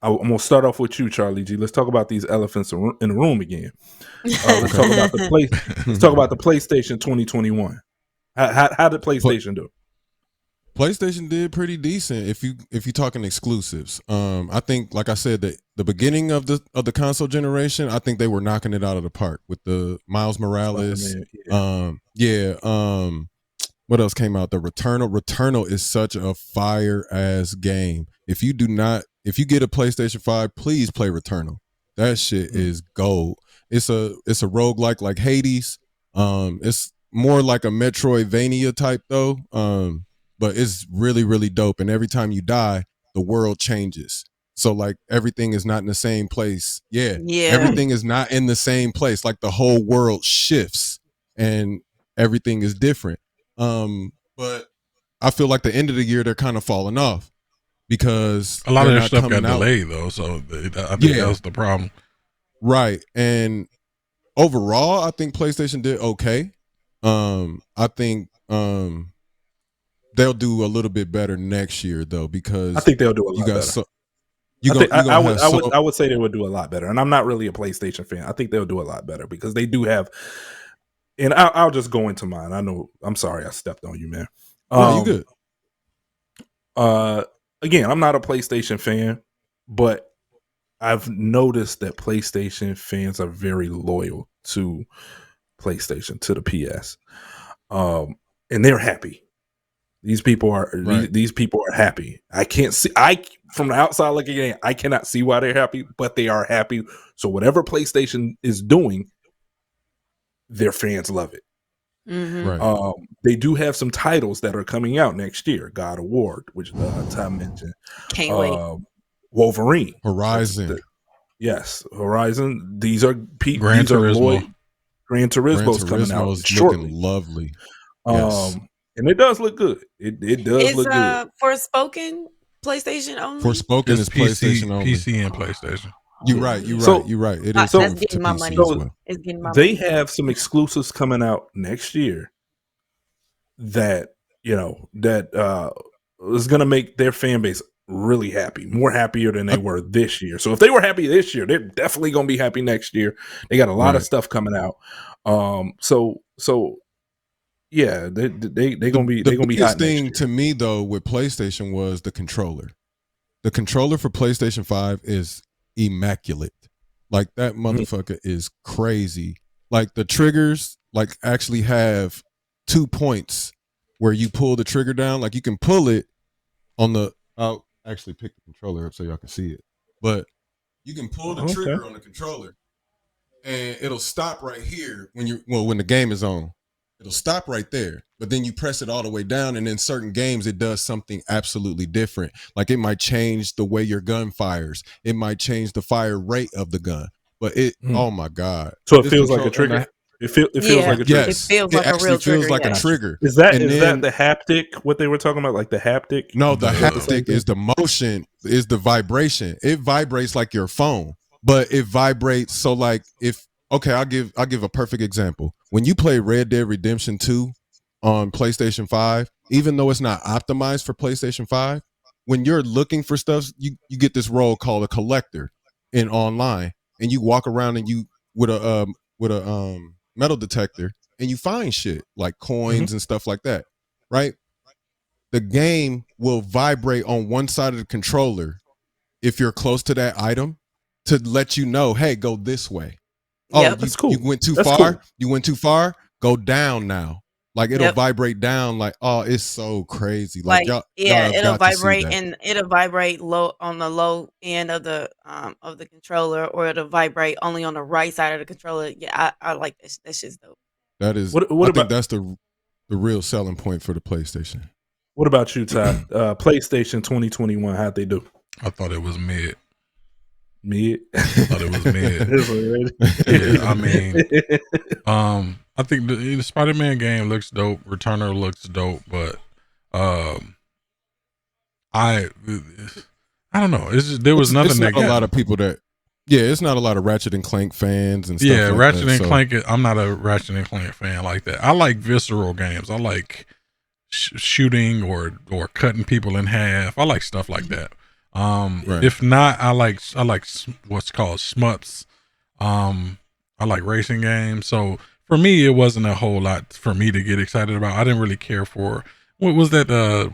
I'm gonna start off with you, Charlie G. Let's talk about these elephants in the room again. Let's talk about the PlayStation 2021. How did PlayStation do? PlayStation did pretty decent if you're talking exclusives. I think, like I said, the beginning of the console generation, I think they were knocking it out of the park with the Miles Morales. What else came out? The Returnal. Returnal is such a fire ass game. If you get a PlayStation 5, please play Returnal. That shit is gold. It's a roguelike like Hades. It's more like a Metroidvania type though. But it's really, really dope. And every time you die, the world changes. So like everything is not in the same place. Yeah. Everything is not in the same place. Like the whole world shifts and everything is different. But I feel like the end of the year they're kind of falling off because a lot of their stuff got delayed though. So I think that's the problem. Right. And overall, I think PlayStation did okay. I think they'll do a little bit better next year though, because I think they'll do a lot better. I would say they would do a lot better, and I'm not really a PlayStation fan. I think they'll do a lot better because they do have. And I'll just go into mine. I know. I'm sorry, I stepped on you, man. No, you good. Again, I'm not a PlayStation fan, but I've noticed that PlayStation fans are very loyal to PlayStation, to the PS, and they're happy. These people are these people are happy. I can't see. From the outside looking in, I cannot see why they're happy, but they are happy. So whatever PlayStation is doing, their fans love it. Mm-hmm. Right. They do have some titles that are coming out next year. God of War, which Tom mentioned. Can't wait. Wolverine, Horizon. Yes, Horizon. These are Gran Turismo. Gran Turismo's coming out shortly. Lovely. Yes. And it does look good. It does look good. Forspoken PlayStation only. Forspoken is PlayStation only. PC and PlayStation. You're right. It is. That's getting my money. It's getting my they money. have some exclusives coming out next year that is going to make their fan base really happy, more happier than they were this year. So if they were happy this year, they're definitely going to be happy next year. They got a lot of stuff coming out. Yeah, they're gonna be. They're gonna be hot. The biggest thing to me though with PlayStation was the controller. The controller for PlayStation 5 is immaculate. Like that motherfucker is crazy. Like the triggers like actually have 2 points where you pull the trigger down. Like you can pull it on the. I'll actually pick the controller up so y'all can see it. But you can pull the trigger on the controller, and it'll stop right here when the game is on. It'll stop right there, but then you press it all the way down, and in certain games, it does something absolutely different. Like it might change the way your gun fires. It might change the fire rate of the gun. But oh my God. So it feels like a trigger? It feels like a trigger? Yes. It feels like a real trigger. Feels like a trigger. Is that the haptic, what they were talking about, like the haptic? No, the haptic is the motion, is the vibration. It vibrates like your phone, but it vibrates. So like I'll give a perfect example. When you play Red Dead Redemption 2 on PlayStation 5, even though it's not optimized for PlayStation 5, when you're looking for stuff, you get this role called a collector in online, and you walk around and you with a metal detector and you find shit like coins and stuff like that, right? The game will vibrate on one side of the controller if you're close to that item to let you know, hey, go this way. Oh, that's cool. You went too far. Cool. You went too far. Go down now. Like it'll vibrate down. Like, oh, it's so crazy. Like it'll vibrate and it'll vibrate low on the low end of the controller, or it'll vibrate only on the right side of the controller. Yeah, I like this. That's just dope. That is. I think that's the real selling point for the PlayStation. What about you, Todd? PlayStation 2021. How'd they do? I thought it was mid. Mid? I thought it was mid. Yeah, I mean, I think the Spider-Man game looks dope. Returner looks dope, but I don't know. It's just, there was nothing that a lot of people that. Yeah, it's not a lot of Ratchet and Clank fans and stuff. Yeah, like Ratchet that, and Clank. I'm not a Ratchet and Clank fan like that. I like visceral games. I like shooting or cutting people in half. I like stuff like that. Right. If not, I like what's called smuts. I like racing games. So for me, it wasn't a whole lot for me to get excited about. I didn't really care for what was that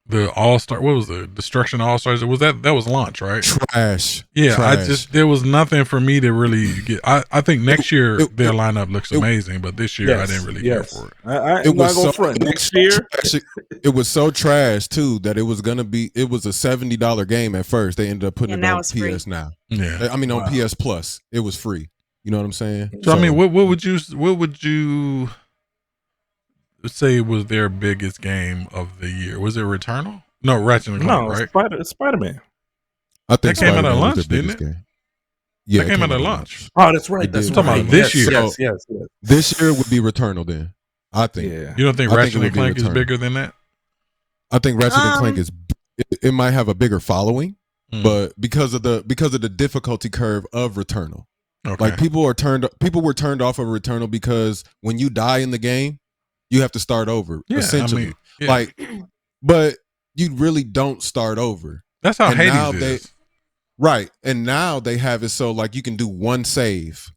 the All-Star, what was the Destruction All-Stars? Was that was launch, right? Trash. Yeah, Trash. there was nothing for me to really get. I think next year their lineup looks amazing, but this year I didn't really care for it. It was so front. Next year it was so trash too that it was a $70 game at first. They ended up putting it on PS free. Now. Yeah, I mean on PS Plus, it was free. You know what I'm saying? So I mean, what would you say was their biggest game of the year? Was it Returnal? No, Ratchet and Clank, right? Spider-Man. I think that came out at lunch, didn't it? Game. Yeah, that came out at lunch. Oh, that's right. That's talking about this year. Yes. This year would be Returnal then. I think. Yeah. You don't think Ratchet and Clank is bigger than that? I think Ratchet and Clank it might have a bigger following, but because of the difficulty curve of Returnal. Okay. Like people were turned off of Returnal because when you die in the game, you have to start over. Essentially. But you really don't start over. That's how Hades is. Right. And now they have it so like you can do one save.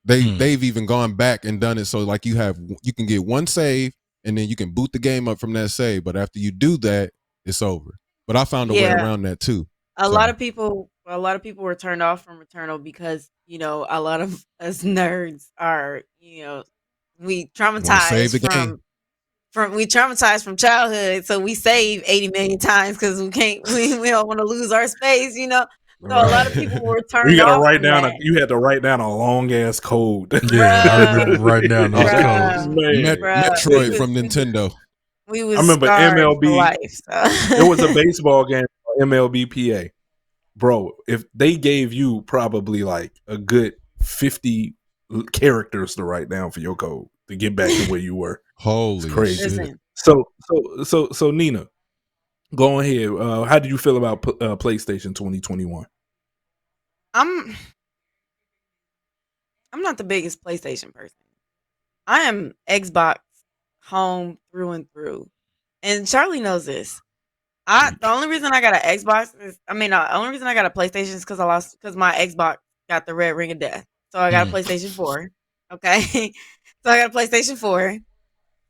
They've even gone back and done it so like you can get one save and then you can boot the game up from that save. But after you do that, it's over. But I found a way around that too. A lot of people were turned off from Returnal because, you know, a lot of us nerds are, you know, we traumatized from childhood, so we save 80 million times because we don't want to lose our space, you know. So a lot of people were turned off. You had to write down a long ass code. Yeah, I remember writing down those codes. Metroid from Nintendo. I remember MLB. Life, so. There was a baseball game, MLB PA. Bro, if they gave you probably like a good 50 characters to write down for your code to get back to where you were. Holy crazy. Shit. So Nina, go ahead. How did you feel about PlayStation 2021? I'm not the biggest PlayStation person. I am Xbox home through and through. And Charlie knows this. The only reason I got an Xbox the only reason I got a PlayStation is because my Xbox got the red ring of death. So I got a PlayStation 4. Okay. So I got a PlayStation 4.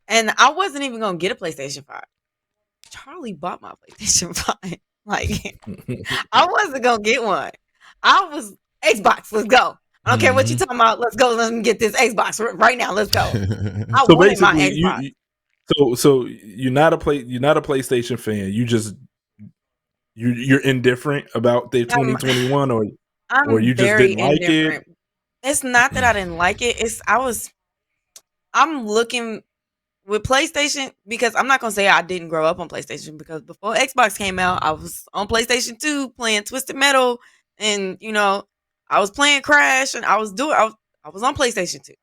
And I wasn't even gonna get a PlayStation 5. Charlie bought my PlayStation 5. Like I wasn't gonna get one. I was Xbox, let's go. I don't care what you're talking about. Let's go. Let me get this Xbox right now. Let's go. I wanted my Xbox. So you're not a PlayStation fan. You're indifferent about their 2021, or you just didn't like it. It's not that I didn't like it. I'm looking with PlayStation because I'm not gonna say I didn't grow up on PlayStation because before Xbox came out, I was on PlayStation 2 playing Twisted Metal, and you know I was playing Crash, and I was on PlayStation 2.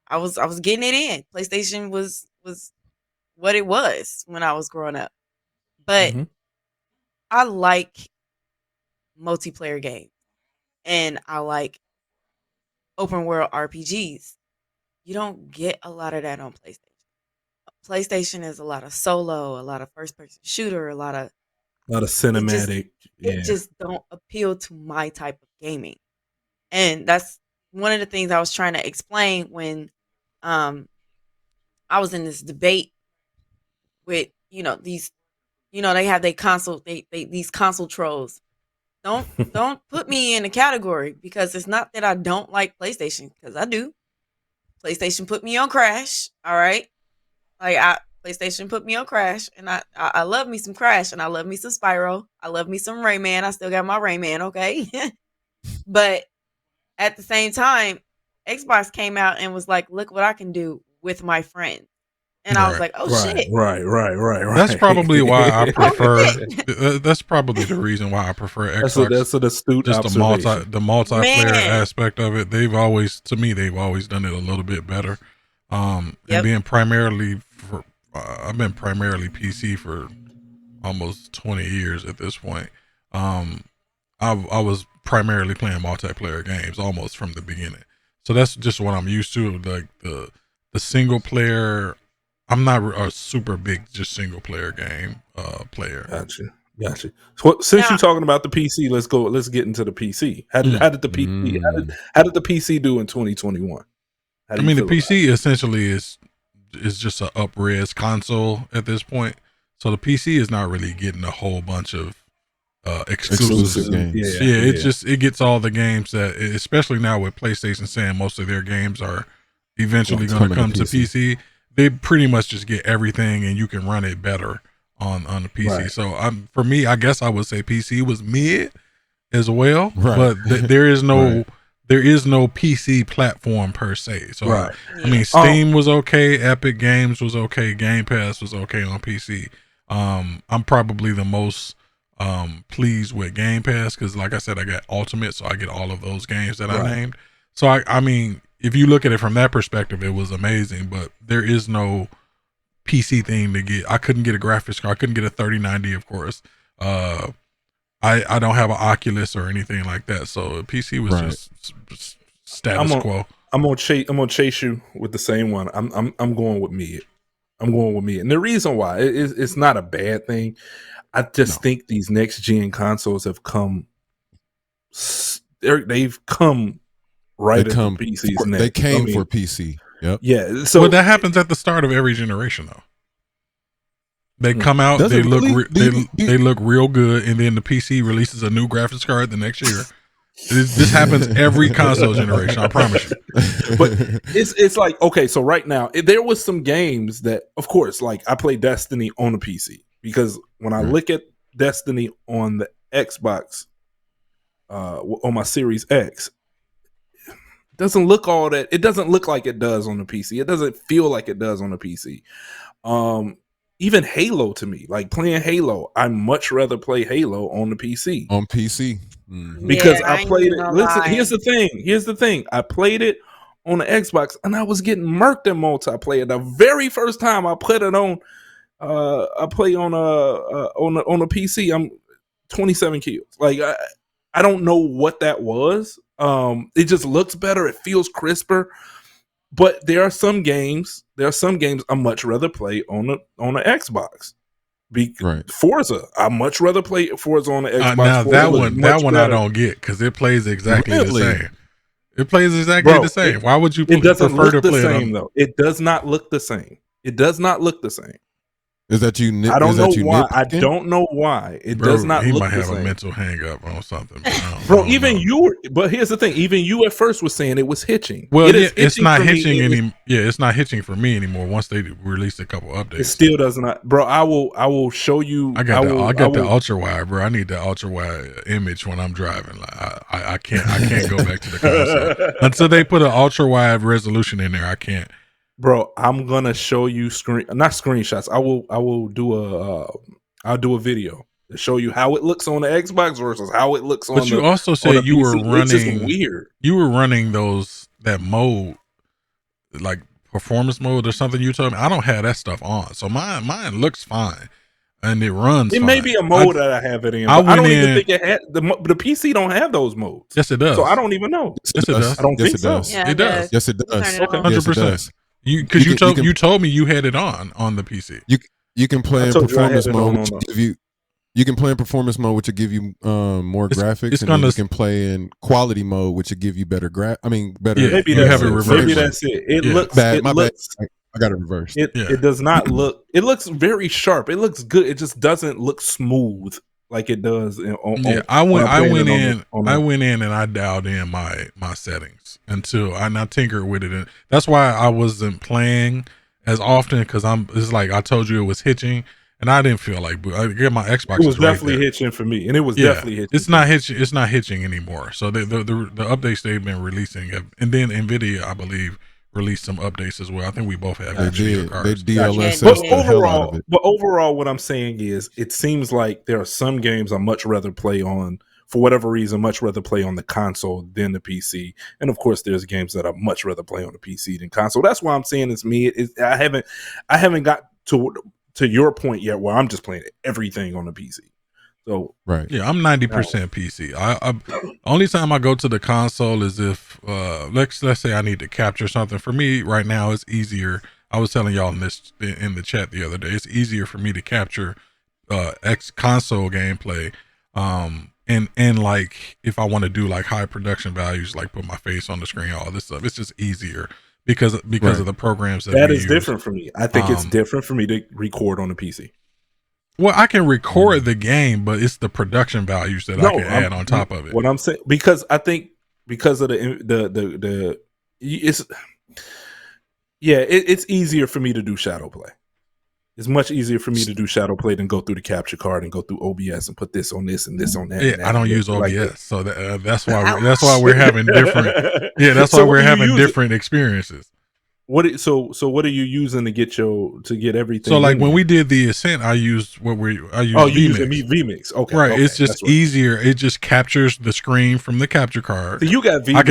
I was getting it in. PlayStation was what it was when I was growing up. But I like multiplayer games and I like open world RPGs. You don't get a lot of that on PlayStation. PlayStation is a lot of solo, a lot of first person shooter, a lot of cinematic. It just don't appeal to my type of gaming. And that's one of the things I was trying to explain when I was in this debate with, you know, these, you know, they have their console, these console trolls. Don't put me in a category because it's not that I don't like PlayStation, because I do. PlayStation put me on Crash, all right? PlayStation put me on Crash, and I love me some Crash, and I love me some Spyro. I love me some Rayman. I still got my Rayman, okay? But at the same time, Xbox came out and was like, look what I can do with my friends. And I was like, oh, shit. Right. That's probably why I prefer, that's probably the reason why I prefer Xbox. That's an astute observation. The multiplayer aspect of it. They've always done it a little bit better. And being primarily I've been primarily PC for almost 20 years at this point. I was primarily playing multiplayer games almost from the beginning. So that's just what I'm used to. Like the single player, I'm not a super big just single player game player. Gotcha. So since you're talking about the PC, let's get into the PC. How did the PC do in 2021? The PC essentially is just an up-res console at this point. So the PC is not really getting a whole bunch of exclusive games. It gets all the games that, especially now with PlayStation saying most of their games are eventually going to come to PC. They pretty much just get everything, and you can run it better on the PC. Right. So for me, I guess I would say PC was mid as well, but there is no PC platform per se. So I mean, Steam was okay, Epic Games was okay, Game Pass was okay on PC. I'm probably the most pleased with Game Pass because, like I said, I got Ultimate, so I get all of those games that I named. So I mean, if you look at it from that perspective, it was amazing. But there is no PC thing to get. I couldn't get a graphics card. I couldn't get a 3090, of course. I don't have an Oculus or anything like that. So PC was just status quo. I'm gonna chase you with the same one. I'm going with mid. I'm going with mid, and the reason why it's not a bad thing. I just think these next gen consoles have come. They've come right at the PC's neck. They came for PC. Yep. Yeah. So that happens at the start of every generation, though. They come out, they look real good, and then the PC releases a new graphics card the next year. This happens every console generation, I promise you. But it's like, okay, so right now there was some games that, of course, like I play Destiny on the PC because when I look at Destiny on the Xbox, on my Series X, it doesn't look all that. It doesn't look like it does on the PC. It doesn't feel like it does on the PC. Even Halo, to me, like playing Halo, I much rather play Halo on the PC. On PC. Because I played it. Listen, here's the thing. I played it on the Xbox and I was getting murked in multiplayer. The very first time I put it on, I play on a PC. I'm 27 kills. Like I don't know what that was. It just looks better. It feels crisper. But there are some games I much rather play on the Xbox. Forza, I much rather play Forza on the Xbox. Now that one I don't get because it plays exactly the same. It plays exactly the same. Why would you prefer to play it on? Though it does not look the same. It does not look the same. Is that you? I don't know why. I don't know why. It does not look the same. He might have a mental hang up on something. Bro, even you. But here's the thing. Even you at first was saying it was hitching. Well, it's not hitching anymore. Yeah, it's not hitching for me anymore. Once they released a couple updates, it still does not. Bro, I will show you. I got the ultra wide, bro. I need the ultra wide image when I'm driving. Like I can't go back to the console until they put an ultra wide resolution in there. I can't. Bro, I'm gonna show you not screenshots. I'll do a video to show you how it looks on the Xbox versus how it looks on. But you also said you were running. It's just weird. You were running that mode, like performance mode or something. You told me I don't have that stuff on, so mine looks fine and it runs. It fine. may be a mode that I have it in. I don't even think it had the PC don't have those modes. Yes, it does. So I don't even know. Yes, it does. I don't think so. Yeah, it does. Yes, it does. Okay, 100%. You told me you had it on the PC. You can play in performance mode, which give you. You can play in performance mode, which will give you more graphics, and then you can play in quality mode, which will give you better better. Yeah, maybe have it reversed. Maybe that's it. It looks bad. My bad. I got it reversed. It does not look. It looks very sharp. It looks good. It just doesn't look smooth like it does. I went in and I dialed in my settings until I tinkered with it, and that's why I wasn't playing as often because it's like I told you it was hitching, and I didn't feel like I get my Xbox. It was definitely hitching for me, and it was definitely hitching. It's not hitching. It's not hitching anymore. So the updates they've been releasing, and then Nvidia, I believe, released some updates as well. I think we both have Nvidia cards. They DLSS but overall, what I'm saying is, it seems like there are some games I much rather play on. For whatever reason, much rather play on the console than the PC. And of course, there's games that I much rather play on the PC than console. That's why I'm saying it's me. I haven't got to your point yet where I'm just playing everything on the PC. So yeah, I'm 90% PC. I only time I go to the console is if let's say I need to capture something. For me right now, it's easier. I was telling y'all in the chat the other day. It's easier for me to capture console gameplay. And like if I want to do like high production values, like put my face on the screen, all this stuff, it's just easier because of the programs that is different for me. I think it's different for me to record on the PC. Well, I can record the game, but it's the production values that I can add on top of it. What I'm saying, because I think because of it's easier for me to do shadow play. It's much easier for me to do shadow play than go through the capture card and go through OBS and put this on this and this on that. Yeah, I don't use OBS, like so that's why we're having different. Yeah, that's why we're having different experiences. What are you using to get everything? So like when we did the Ascent, I used VMix. Okay, right. It's just easier. It just captures the screen from the capture card. So you got VMix. I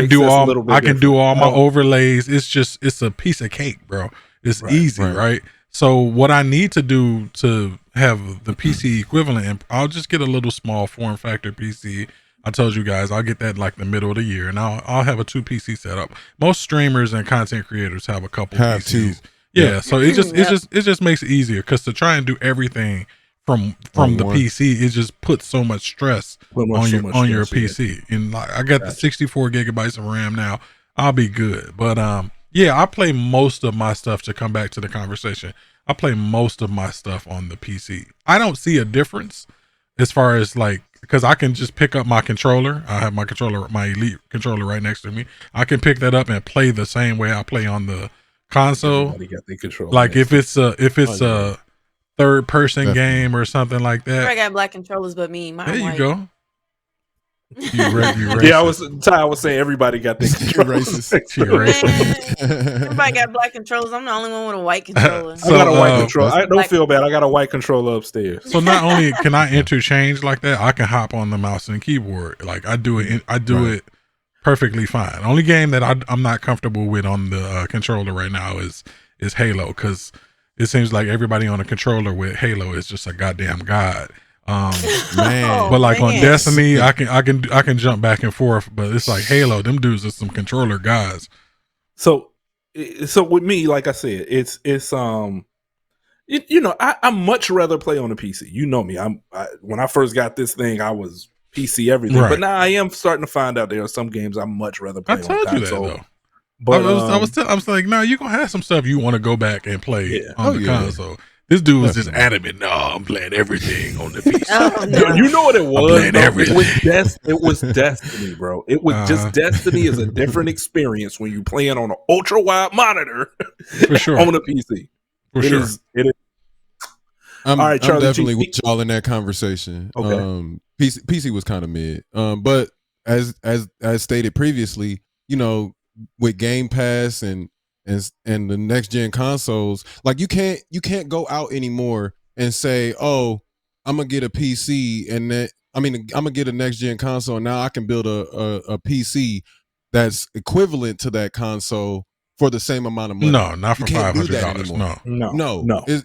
can do all my overlays. It's a piece of cake, bro. It's easy, right? So what I need to do to have the PC equivalent, and I'll just get a little small form factor PC. I told you guys I'll get that like the middle of the year, and I'll have a 2 PC setup. Most streamers and content creators have a couple PCs. Yeah, so it just makes it easier, because to try and do everything from the PC, it just puts so much stress on your PC. And like, I got the 64 gigabytes of RAM now. I'll be good. But I play most of my stuff, to come back to the conversation. I play most of my stuff on the PC. I don't see a difference as far as like, because I can just pick up my controller. I have my Elite controller right next to me. I can pick that up and play the same way I play on the console. Like if it's a third person game or something like that. I got black controllers, but me, mine there you white. go. I was saying everybody got their controllers. Everybody got black controllers. I'm the only one with a white controller. I got a white controller. I don't feel bad. I got a white controller upstairs. So not only can I interchange like that, I can hop on the mouse and keyboard. Like I do it. It perfectly fine. The only game that I'm not comfortable with on the controller right now is Halo, because it seems like everybody on a controller with Halo is just a goddamn god. Man, but like on Destiny, I can jump back and forth, but it's like Halo, them dudes are some controller guys. So with me, like I said, it's I much rather play on a PC. You know me. When I first got this thing, I was PC everything, but now I am starting to find out there are some games I much rather play on console. I told you that though. But I was like, no, you're gonna have some stuff you want to go back and play on the console. This dude was just adamant. No, I'm playing everything on the PC. You know what it was? It was Destiny, bro. It was just Destiny is a different experience when you playing on an ultra wide monitor for sure on a PC. For sure. It is. All right, Charlie, I'm definitely with y'all in that conversation. Okay. PC was kind of mid. But as stated previously, with Game Pass and the next gen consoles, like you can't go out anymore and say, oh, I'm gonna get a PC and then I'm gonna get a next gen console, and now I can build a PC that's equivalent to that console for the same amount of money. No, not for $500. No.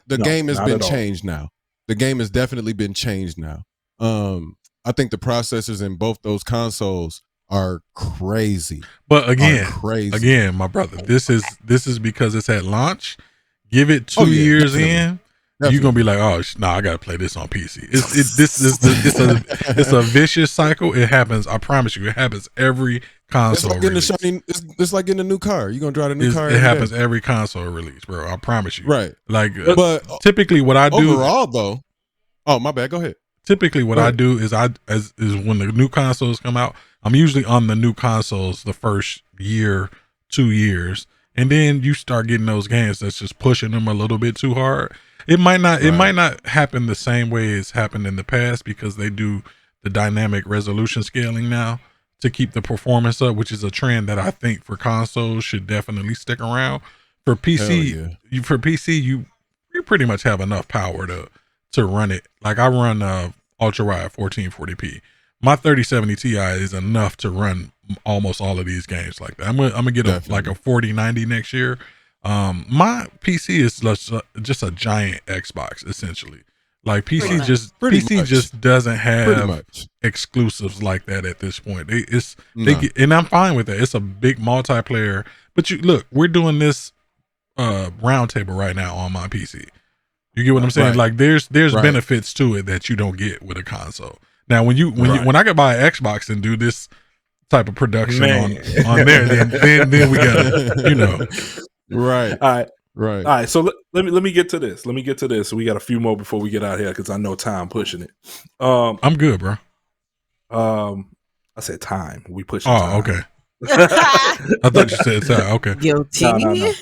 The game has been changed now. The game has definitely been changed now. I think the processors in both those consoles are crazy. But again, my brother, this is because it's at launch. Give it 2 years in, you're gonna be like, oh no, I gotta play this on PC. It's a vicious cycle. It happens. I promise you, it happens every console. It's like getting a new car. You're gonna drive a new car. It happens every console release, bro. I promise you. Right. Like, but typically, what I do overall, though. Oh, my bad. Go ahead. Typically, what I do is when the new consoles come out, I'm usually on the new consoles the first year, 2 years, and then you start getting those games that's just pushing them a little bit too hard. It might not happen the same way it's happened in the past, because they do the dynamic resolution scaling now to keep the performance up, which is a trend that I think for consoles should definitely stick around. For PC, you pretty much have enough power to run it. Like I run ultra wide 1440p. My 3070 Ti is enough to run almost all of these games like that. I'm gonna get a 4090 next year. My PC is just a giant Xbox essentially. Like PC just doesn't have exclusives like that at this point. And I'm fine with that. It's a big multiplayer. But look, we're doing this Roundtable right now on my PC. You get what I'm saying? Right. Like there's benefits to it that you don't get with a console. Now when I could buy an Xbox and do this type of production on there, then we gotta, Right. All right. Right. All right, so let me get to this. Let me get to this. We got a few more before we get out of here because I know time pushing it. I'm good, bro. I said time. We pushing time. Oh, okay. I thought you said time. Okay. Guilty. No.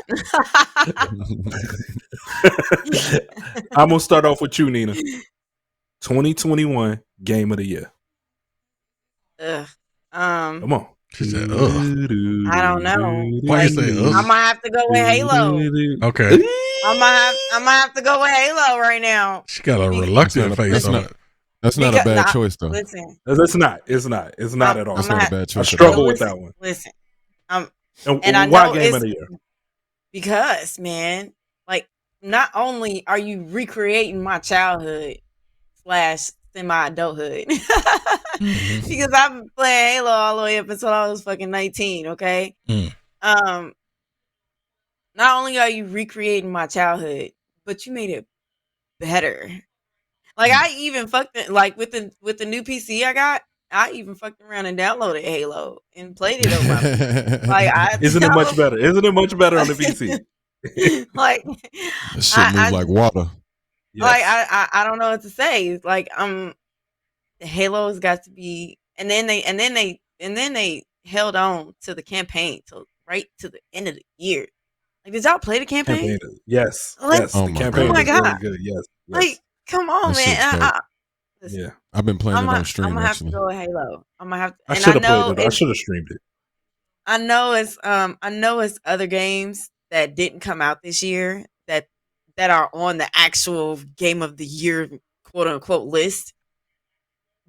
I'm gonna start off with you, Nina. 2021 Game of the Year. Come on. She said, ugh. I don't know. Why you say ugh? I might have to go with Halo. Okay. I might have to go with Halo right now. She got a reluctant face on it. That's not a bad choice, though. Listen, it's not. It's not at all. That's not a bad choice. I struggle with that one. Listen, and I why know Game of the Year? Because, man, like, not only are you recreating my childhood / semi-adulthood, because I've been playing Halo all the way up until I was fucking 19. Okay. Not only are you recreating my childhood, but you made it better. Like, I even fucked it, like, with the new PC I got. I even fucked around and downloaded Halo and played it on my PC. Like, Isn't it much better? Isn't it much better on the PC? Like, that shit move like water. Yes. Like, I don't know what to say. Like, Halo's got to be, and then they held on to the campaign till right to the end of the year. Like, did y'all play the campaign? Yes. Like, yes. The campaign is really good. Yes. Like, come on, man. Yeah. I've been playing it on stream. I'm gonna have to go with Halo. I'm gonna have to. I should have played it. I should have streamed it. I know it's other games that didn't come out this year that are on the actual Game of the Year quote unquote list.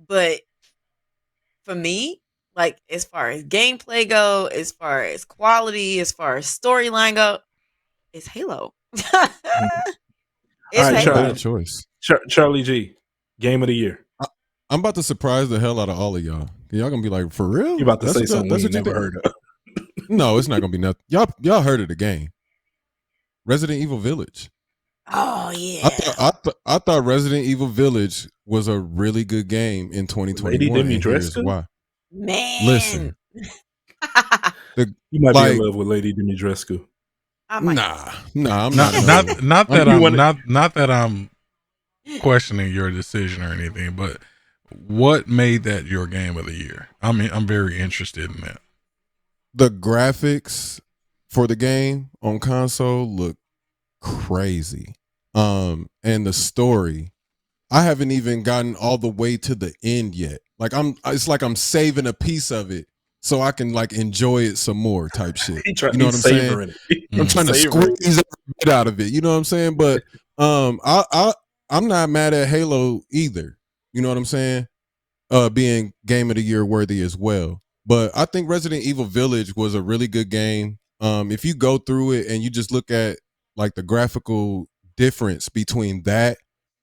But for me, like, as far as gameplay go, as far as quality, as far as storyline go, it's Halo. It's all right, Halo. Choice. Charlie G, Game of the Year. I'm about to surprise the hell out of all of y'all. Y'all gonna be like, for real? You about to say something we never heard of? No, it's not gonna be nothing. Y'all heard of the game? Resident Evil Village. Oh yeah. I thought Resident Evil Village was a really good game in 2021. Lady Dimitrescu? Why? Man, listen, you might be in love with Lady Dimitrescu. Nah, I'm not that I'm questioning your decision or anything, but what made that your game of the year? I mean, I'm very interested in that. The graphics for the game on console look crazy. And the story, I haven't even gotten all the way to the end yet. Like, it's like I'm saving a piece of it so I can, like, enjoy it some more type shit. You know what I'm saying? I'm trying to squeeze every bit out of it. You know what I'm saying? But I'm not mad at Halo either. You know what I'm saying? Being Game of the Year worthy as well. But I think Resident Evil Village was a really good game. If you go through it and you just look at, like, the graphical difference between that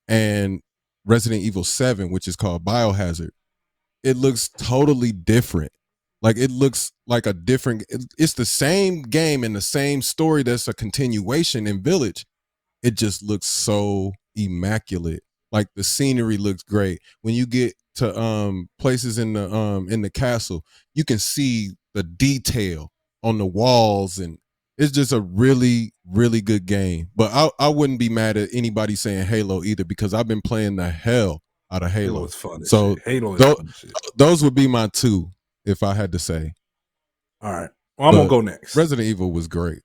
and Resident Evil 7, which is called Biohazard, it looks totally different. Like, it looks like a different, it's the same game and the same story that's a continuation in Village. It just looks so immaculate. Like, the scenery looks great. When you get to places in the castle, you can see the detail on the walls, and it's just a really, really good game. But I wouldn't be mad at anybody saying Halo either, because I've been playing the hell out of Halo. Halo is fun. So Halo is fun shit. Those would be my two if I had to say. All right. Well, I'm going to go next. Resident Evil was great.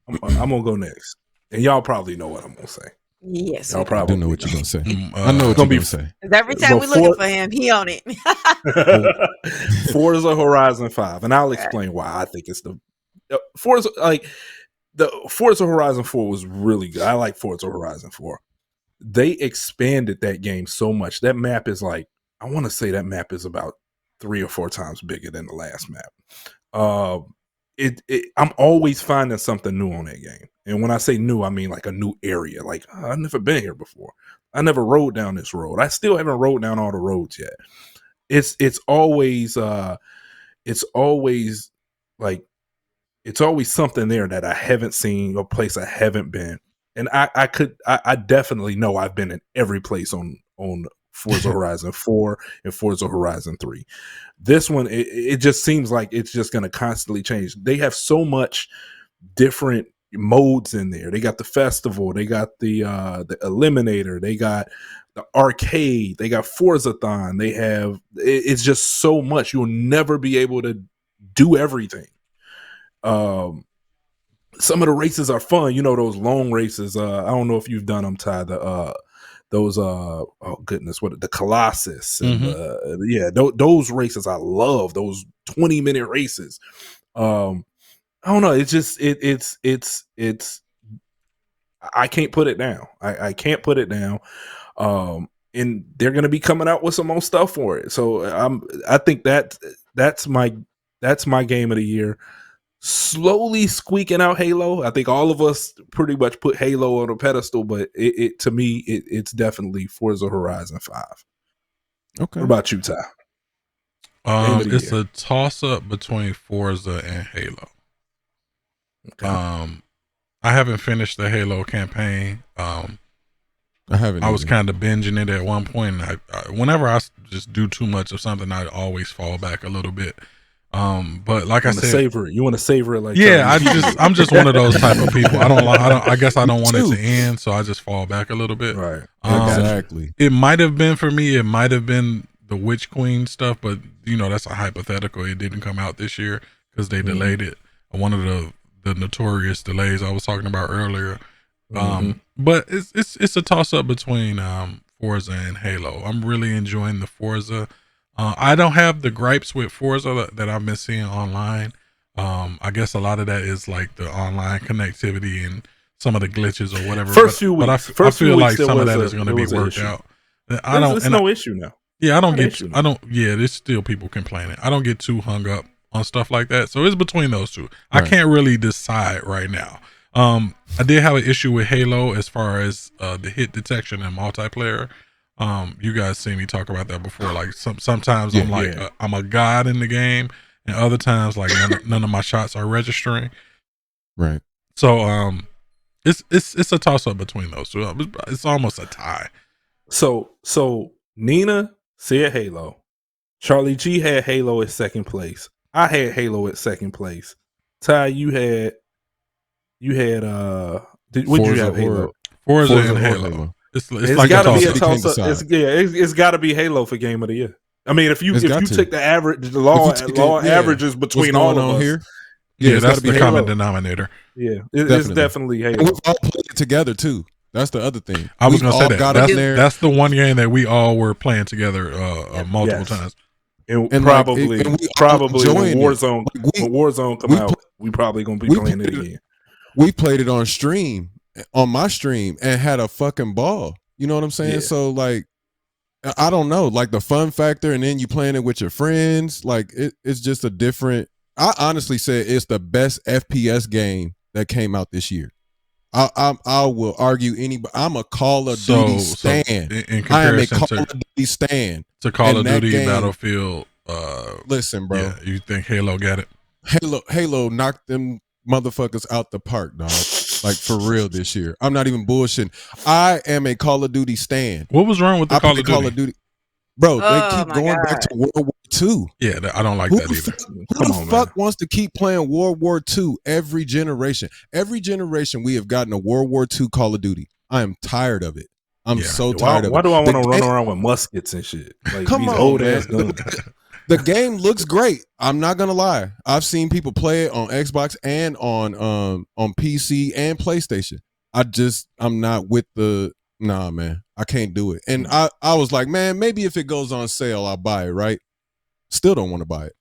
I'm going to go next. And y'all probably know what I'm going to say. Yes. Y'all probably know what you're going to say. I know what you're going to say. Every time we're looking for him, he on it. Forza Horizon 5. And I'll explain why I think it's the Forza, like, the Forza Horizon 4 was really good. I like Forza Horizon 4. They expanded that game so much. That map is like, I want to say that map is about 3 or 4 times bigger than the last map. I'm always finding something new on that game. And when I say new, I mean like a new area. Like, I've never been here before. I never rode down this road. I still haven't rode down all the roads yet. It's always something there that I haven't seen, a place I haven't been. And I definitely know I've been in every place on Forza Horizon 4 and Forza Horizon 3. This one, it just seems like it's just going to constantly change. They have so much different modes in there. They got the festival. They got the eliminator. They got the arcade. They got Forzathon. They have it's just so much. You'll never be able to do everything. Some of the races are fun. You know, those long races. I don't know if you've done them, Ty. Those oh goodness, what the Colossus and those races I love. Those 20-minute races. I don't know. It's just it's I can't put it down. I can't put it down. And they're gonna be coming out with some more stuff for it. So I think that's my game of the year. Slowly squeaking out Halo. I think all of us pretty much put Halo on a pedestal, but it to me it's definitely Forza Horizon 5. Okay. What about you, Ty? It's a toss up between Forza and Halo. Okay. I haven't finished the Halo campaign. I haven't. I was kind of binging it at one point. And whenever I just do too much of something, I always fall back a little bit. But like I said, savor it. You want to savor it, like I'm just one of those type of people. I guess I don't want it to end, so I just fall back a little bit. Right. Exactly. It might have been for me. It might have been the Witch Queen stuff, but that's a hypothetical. It didn't come out this year because they delayed it. One of the notorious delays I was talking about earlier. But it's a toss up between Forza and Halo. I'm really enjoying the Forza. I don't have the gripes with Forza that I've been seeing online. I guess a lot of that is like the online connectivity and some of the glitches or whatever. First few weeks, I feel like some of that is going to be worked out. There's no issue now. Yeah, there's still people complaining. I don't get too hung up on stuff like that. So it's between those two. Right. I can't really decide right now. I did have an issue with Halo as far as the hit detection and multiplayer. You guys see me talk about that before. Like sometimes I'm like I'm a god in the game, and other times like none of my shots are registering. Right. So it's a toss up between those two. It's almost a tie. So Nina said Halo. Charlie G had Halo at second place. I had Halo at second place. Ty, you had would you have Halo? Forza and Halo. It's like gotta be a toss up. It's gotta be Halo for game of the year. I mean, if you take the law averages between all of us here. Yeah, that's the common denominator. Yeah, it's definitely Halo. And we've all played it together too. That's the other thing. I was gonna say that. That's the one game that we all were playing together multiple times. And probably when Warzone come out, we probably gonna be playing it again. We played it on stream, on my stream, and had a fucking ball. You know what I'm saying? Yeah. So like, I don't know, like the fun factor, and then you playing it with your friends. Like it's just a different. I honestly say it's the best FPS game that came out this year. I will argue anybody. I'm a Call of Duty stan. I am a Call of Duty stan. To Call of Duty Battlefield. Listen, bro. Yeah, you think Halo got it? Halo knocked them motherfuckers out the park, dog. Like for real this year. I'm not even bullshitting. I am a Call of Duty stan. What was wrong with the Call of Duty? Bro, they keep going back to World War II. Yeah, I don't like that either. Who the fuck wants to keep playing World War II every generation? Every generation we have gotten a World War II Call of Duty. I am tired of it. I'm so tired of it. Why do I want to run around with muskets and shit? Like come these on, old man. ass guns. The game looks great. I'm not gonna lie. I've seen people play it on Xbox and on PC and PlayStation. I'm not with the nah, man. I can't do it. And I was like, man, maybe if it goes on sale, I'll buy it, right? Still don't want to buy it.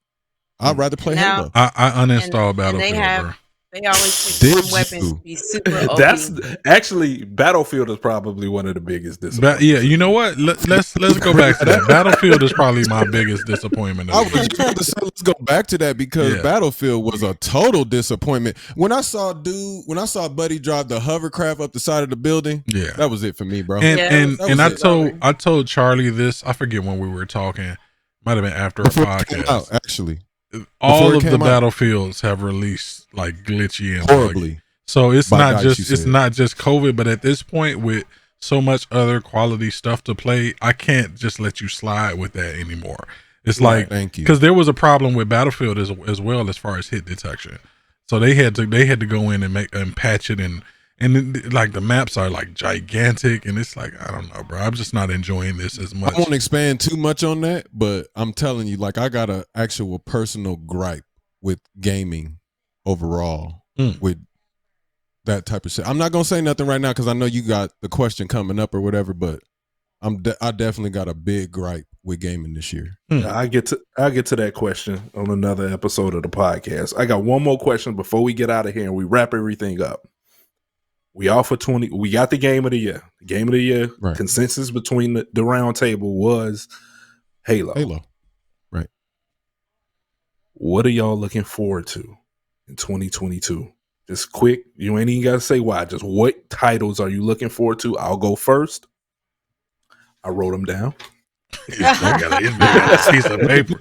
I'd rather play Halo. I uninstalled Battlefield, bro. They always pick one weapon to be super OP. That's actually Battlefield is probably one of the biggest disappointments. Yeah, you know what? Let's go back to that. Battlefield is probably my biggest disappointment. Let's go back to that because Battlefield was a total disappointment. When I saw Buddy drive the hovercraft up the side of the building, that was it for me, bro. And I told Charlie this. I forget when we were talking. Might have been after a podcast. Actually. All of the Battlefields have released like glitchy and horribly. Buggy. So it's not just COVID, but at this point with so much other quality stuff to play, I can't just let you slide with that anymore. It's like because there was a problem with Battlefield as well as far as hit detection. So they had to go in and patch it, and like the maps are like gigantic, and it's like, I don't know, bro. I'm just not enjoying this as much. I won't expand too much on that, but I'm telling you, like, I got an actual personal gripe with gaming overall with that type of shit. I'm not gonna say nothing right now because I know you got the question coming up or whatever, but I definitely got a big gripe with gaming this year. I'll get to that question on another episode of the podcast. I got one more question before we get out of here and we wrap everything up. We offer 20. We got the game of the year. The game of the year consensus between the round table was Halo. Right. What are y'all looking forward to in 2022? Just quick. You ain't even got to say why. Just what titles are you looking forward to? I'll go first. I wrote them down. got a piece of paper.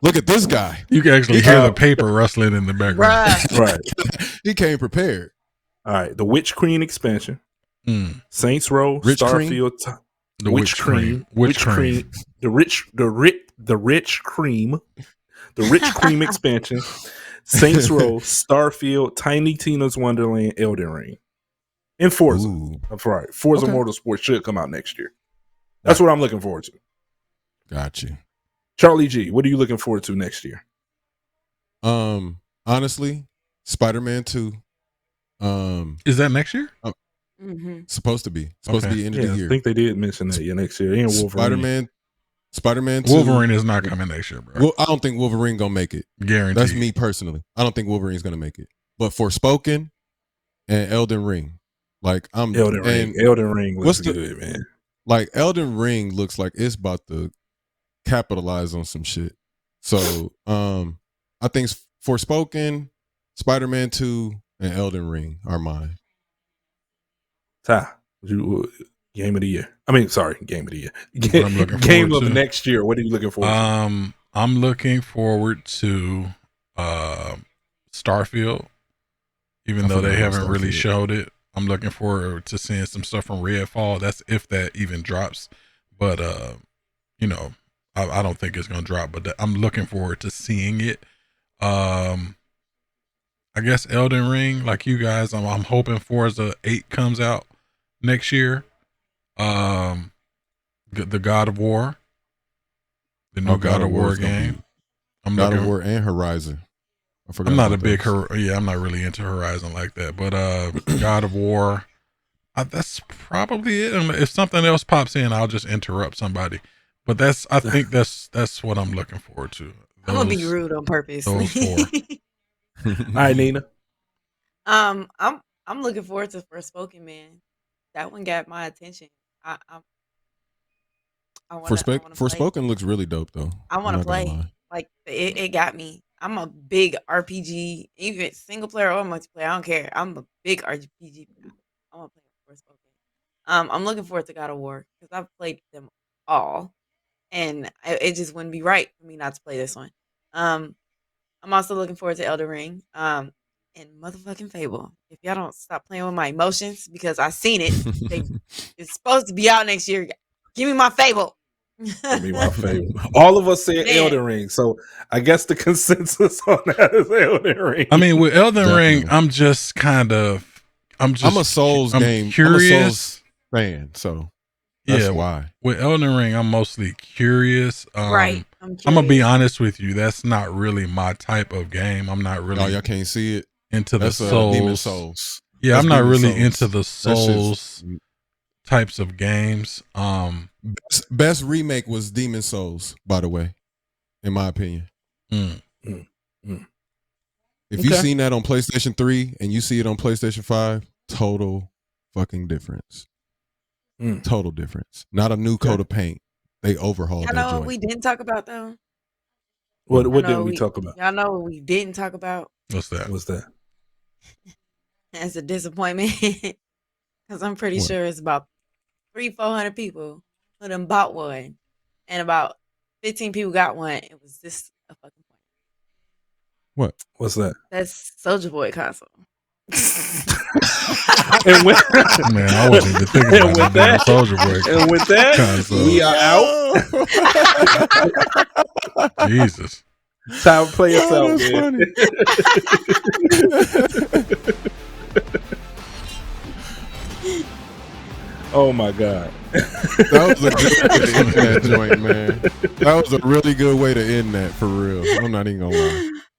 Look at this guy. You can actually hear the paper rustling in the background. Right. He came prepared. All right. The Witch Queen expansion. Saints Row. Starfield. The Witch Cream. The Rich Cream. The Rich Cream expansion. Saints Row. Starfield. Tiny Tina's Wonderland. Elden Ring. And Forza. That's right. Forza Motorsport should come out next year. That's what I'm looking forward to. Got you. Charlie G, what are you looking forward to next year? Honestly, Spider-Man 2. Is that next year? Supposed to be. Supposed to be end of the year. I think they did mention that next year. And Wolverine. Spider-Man 2. Wolverine is not coming next year, bro. Well, I don't think Wolverine gonna make it. Guaranteed. That's me personally. I don't think Wolverine's gonna make it. But Forspoken and Elden Ring. Like Elden Ring looks good, man. Like Elden Ring looks like it's about to capitalize on some shit. So I think Forspoken, Spider-Man 2, and Elden Ring are mine. Ty, game of the year. I mean, sorry, game of the year. Game of the next year. What are you looking forward to? I'm looking forward to Starfield, even though they haven't really showed it. I'm looking forward to seeing some stuff from Redfall. That's if that even drops. But, you know, I don't think it's going to drop, but I'm looking forward to seeing it. I guess Elden Ring, like you guys, I'm hoping Forza 8 comes out next year. The God of War, the new God of War game. God of War and Horizon. I'm not a big, I'm not really into Horizon like that, but God of War, that's probably it. If something else pops in, I'll just interrupt somebody. But I think that's what I'm looking forward to. I'm gonna be rude on purpose. Those 4. All right, Nina. I'm looking forward to Forspoken, man. That one got my attention. Forspoken looks really dope though. I want to play. Like it got me. I'm a big RPG, even single player or multiplayer. I don't care. I'm a big RPG. I want to play Forspoken. I'm looking forward to God of War because I've played them all, and it just wouldn't be right for me not to play this one. I'm also looking forward to Elden Ring. And motherfucking Fable. If y'all don't stop playing with my emotions, because I seen it, it's supposed to be out next year. Give me my Fable. Give me my Fable. All of us said Elden Ring, so I guess the consensus on that is Elden Ring. I mean, with Elden Ring, I'm a Souls game. Curious. I'm a Souls fan, so that's why. With Elden Ring, I'm mostly curious. Right. I'm gonna be honest with you. That's not really my type of game. I'm not really. Oh, y'all can't see it. Into the Souls. Demon Souls. Yeah, I'm not really into the Souls types of games. Best remake was Demon Souls, by the way, in my opinion. If you've seen that on PlayStation 3 and you see it on PlayStation 5, total fucking difference. Total difference. Not a new coat of paint. They overhauled that joint. What we didn't talk about though? What didn't we talk about? Y'all know what we didn't talk about? What's that? That's a disappointment. Because I'm pretty sure it's about 300-400 people who done bought one. And about 15 people got one. It was just a fucking point. What? What's that? That's Soulja Boy console. And with, man, I wasn't even thinking about that Soulja Boy. And with that, we are out. Jesus. Time to play yourself, man. Oh my God. That was a good way to end that joint, man. That was a really good way to end that, for real. I'm not even gonna lie.